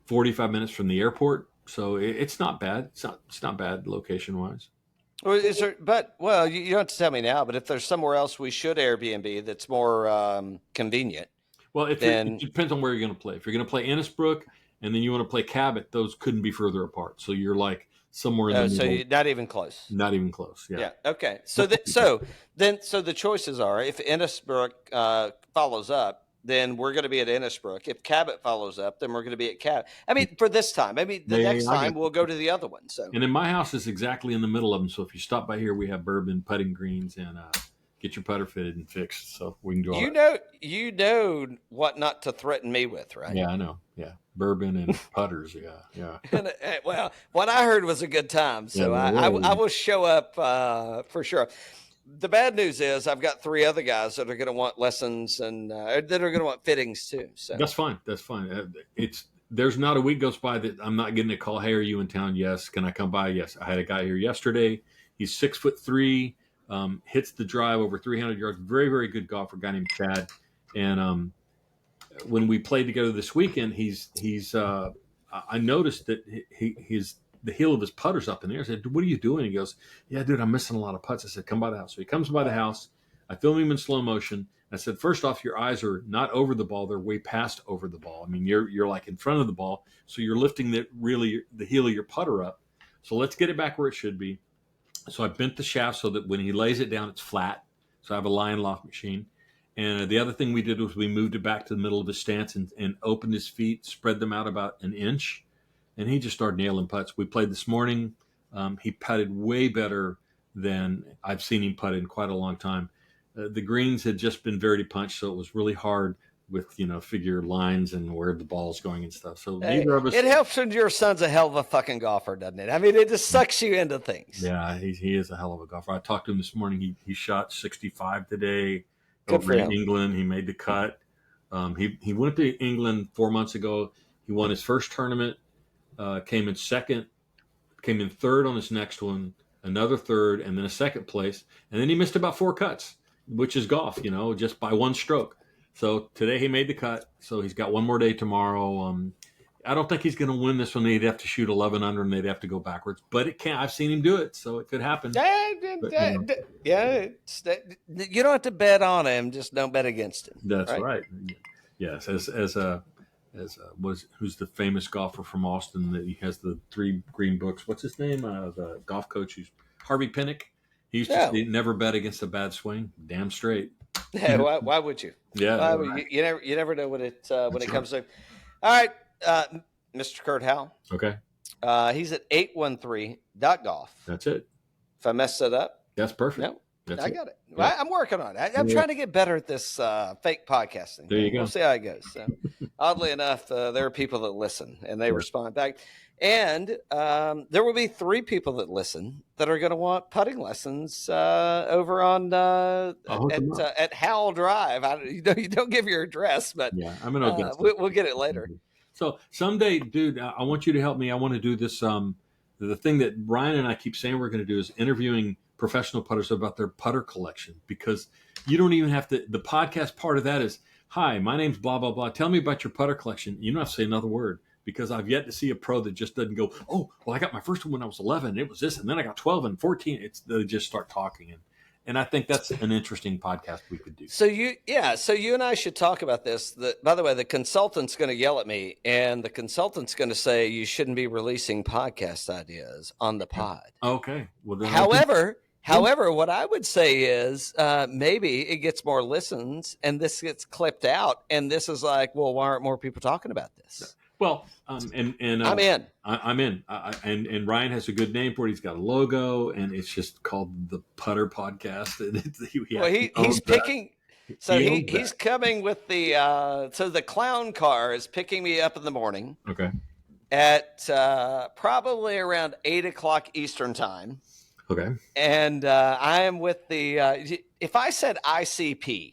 45 minutes from the airport. So it's not bad. It's not bad location wise. Well, is there? But you don't have to tell me now. But if there's somewhere else we should Airbnb that's more convenient. Well, it depends on where you're going to play. If you're going to play Innisbrook and then you want to play Cabot, those couldn't be further apart. So you're like somewhere in the middle. So you're not even close. Not even close. Yeah. Okay. So the choices are: if Innisbrook follows up, then we're going to be at Innisbrook. If Cabot follows up, then we're going to be at Cabot. I mean, for this time. Maybe the next time we'll go to the other one. So. And then my house is exactly in the middle of them. So if you stop by here, we have bourbon, putting greens, and get your putter fitted and fixed, so we can do all that. You know what not to threaten me with, right? Yeah, I know. Yeah, bourbon and putters. Yeah. And, well, what I heard was a good time, so I will show up for sure. The bad news is I've got 3 other guys that are going to want lessons and that are going to want fittings too. So that's fine. There's not a week goes by that I'm not getting a call. Hey, are you in town? Yes. Can I come by? Yes. I had a guy here yesterday. He's 6'3". Hits the drive over 300 yards. Very, very good golfer, guy named Chad. And when we played together this weekend, I noticed that the heel of his putter's up in the air. I said, "What are you doing?" He goes, "Yeah, dude, I'm missing a lot of putts." I said, "Come by the house." So he comes by the house. I film him in slow motion. I said, "First off, your eyes are not over the ball; they're way past over the ball. I mean, you're like in front of the ball, so you're lifting the heel of your putter up. So let's get it back where it should be." So I bent the shaft so that when he lays it down, it's flat. So I have a line loft machine. And the other thing we did was we moved it back to the middle of his stance and opened his feet, spread them out about an inch. And he just started nailing putts. We played this morning. He putted way better than I've seen him putt in quite a long time. The greens had just been very punched, so it was really hard with, figure lines and where the ball's going and stuff. So neither of us. It helps when your son's a hell of a fucking golfer, doesn't it? I mean, it just sucks you into things. Yeah, he is a hell of a golfer. I talked to him this morning. He shot 65 today. Good over in England. He made the cut. He went to England 4 months ago. He won his first tournament. Came in second. Came in third on his next one. another third, and then a second place. And then he missed about 4 cuts, which is golf, just by 1 stroke. So today he made the cut. So he's got one more day tomorrow. I don't think he's going to win this one. They'd have to shoot 11 under and they'd have to go backwards. But it can't. I've seen him do it, so it could happen. Yeah, you don't have to bet on him. Just don't bet against him. That's right. Yes, who's the famous golfer from Austin that he has the 3 green books? What's his name? The golf coach who's Harvey Pinnock. He used to never bet against a bad swing. Damn straight. Yeah, why would you? Yeah, you never know when it comes to. All right, Mr. Kurt Howell. Okay. He's at 813.golf. That's it. If I messed it up, that's perfect. No, I got it. Yeah. I'm working on it. I'm trying to get better at this fake podcasting. There you go. We'll see how it goes. So, oddly enough, there are people that listen and they respond back. And there will be 3 people that listen that are going to want putting lessons over on at Howell Drive. You don't give your address, but I'm in Augusta. We'll get it later. So someday, dude, I want you to help me. I want to do this. The thing that Ryan and I keep saying we're going to do is interviewing professional putters about their putter collection, because you don't even have to. The podcast part of that is, hi, my name's blah, blah, blah. Tell me about your putter collection. You don't have to say another word, because I've yet to see a pro that just doesn't go, oh, well, I got my first one when I was 11. And it was this. And then I got 12 and 14. They just start talking. And I think that's an interesting podcast we could do. So you and I should talk about this. By the way, the consultant's going to yell at me, and the consultant's going to say you shouldn't be releasing podcast ideas on the pod. Okay. Well, then However, what I would say is maybe it gets more listens, and this gets clipped out, and this is like, well, why aren't more people talking about this? Well, I'm in. I'm in. And Ryan has a good name for it. He's got a logo, and it's just called the Putter Podcast. And he's picking. So he's coming with the. So the clown car is picking me up in the morning. Okay. At probably around 8:00 Eastern time. Okay. And I am with the. If I said ICP,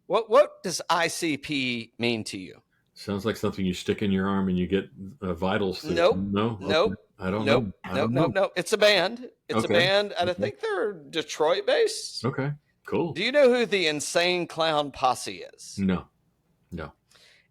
what does ICP mean to you? Sounds like something you stick in your arm and you get vitals. Nope. No. Nope. I don't know. No. It's a band. It's a band, and I think they're Detroit based. Okay. Cool. Do you know who the Insane Clown Posse is? No.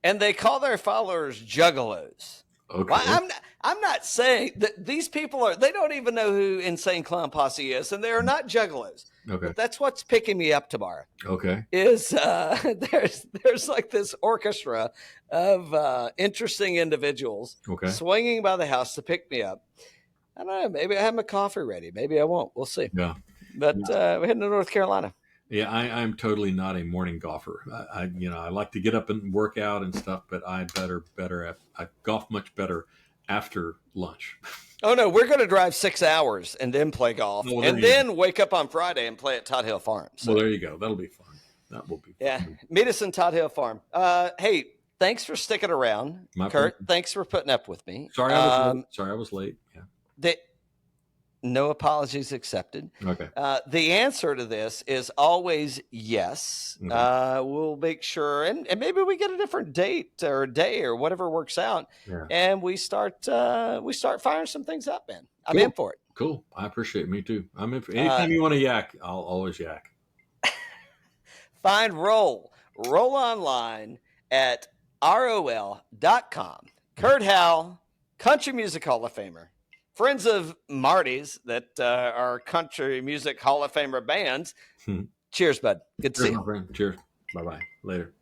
And they call their followers juggalos. Okay. Well, I'm not saying that these people they don't even know who Insane Clown Posse is, and they are not juggalos. Okay. But that's what's picking me up tomorrow. Okay. Is there's like this orchestra of interesting individuals swinging by the house to pick me up. I don't know. Maybe I have my coffee ready. Maybe I won't. We'll see. Yeah. But we're heading to North Carolina. Yeah, I'm totally not a morning golfer. I like to get up and work out and stuff, but I golf much better after lunch. Oh no, we're going to drive 6 hours and then play golf, and then wake up on Friday and play at Todd Hill Farm. So. Well, there you go. That'll be fun. That will be fun. Yeah, meet us in Todd Hill Farm. Hey, thanks for sticking around, Kurt. Thanks for putting up with me. Sorry, I was late. Yeah. No apologies accepted. Okay. The answer to this is always yes. Okay. We'll make sure, and maybe we get a different date or a day or whatever works out, and we start firing some things up, man. I'm in for it. Cool. I appreciate it. Me too. I'm in for anytime you want to yak, I'll always yak. Find Roll online at ROL.com. Kurt Howell, Country Music Hall of Famer. Friends of Marty's that are Country Music Hall of Famer bands. Cheers, bud. Good to see you. My friend. Cheers. Bye-bye. Later.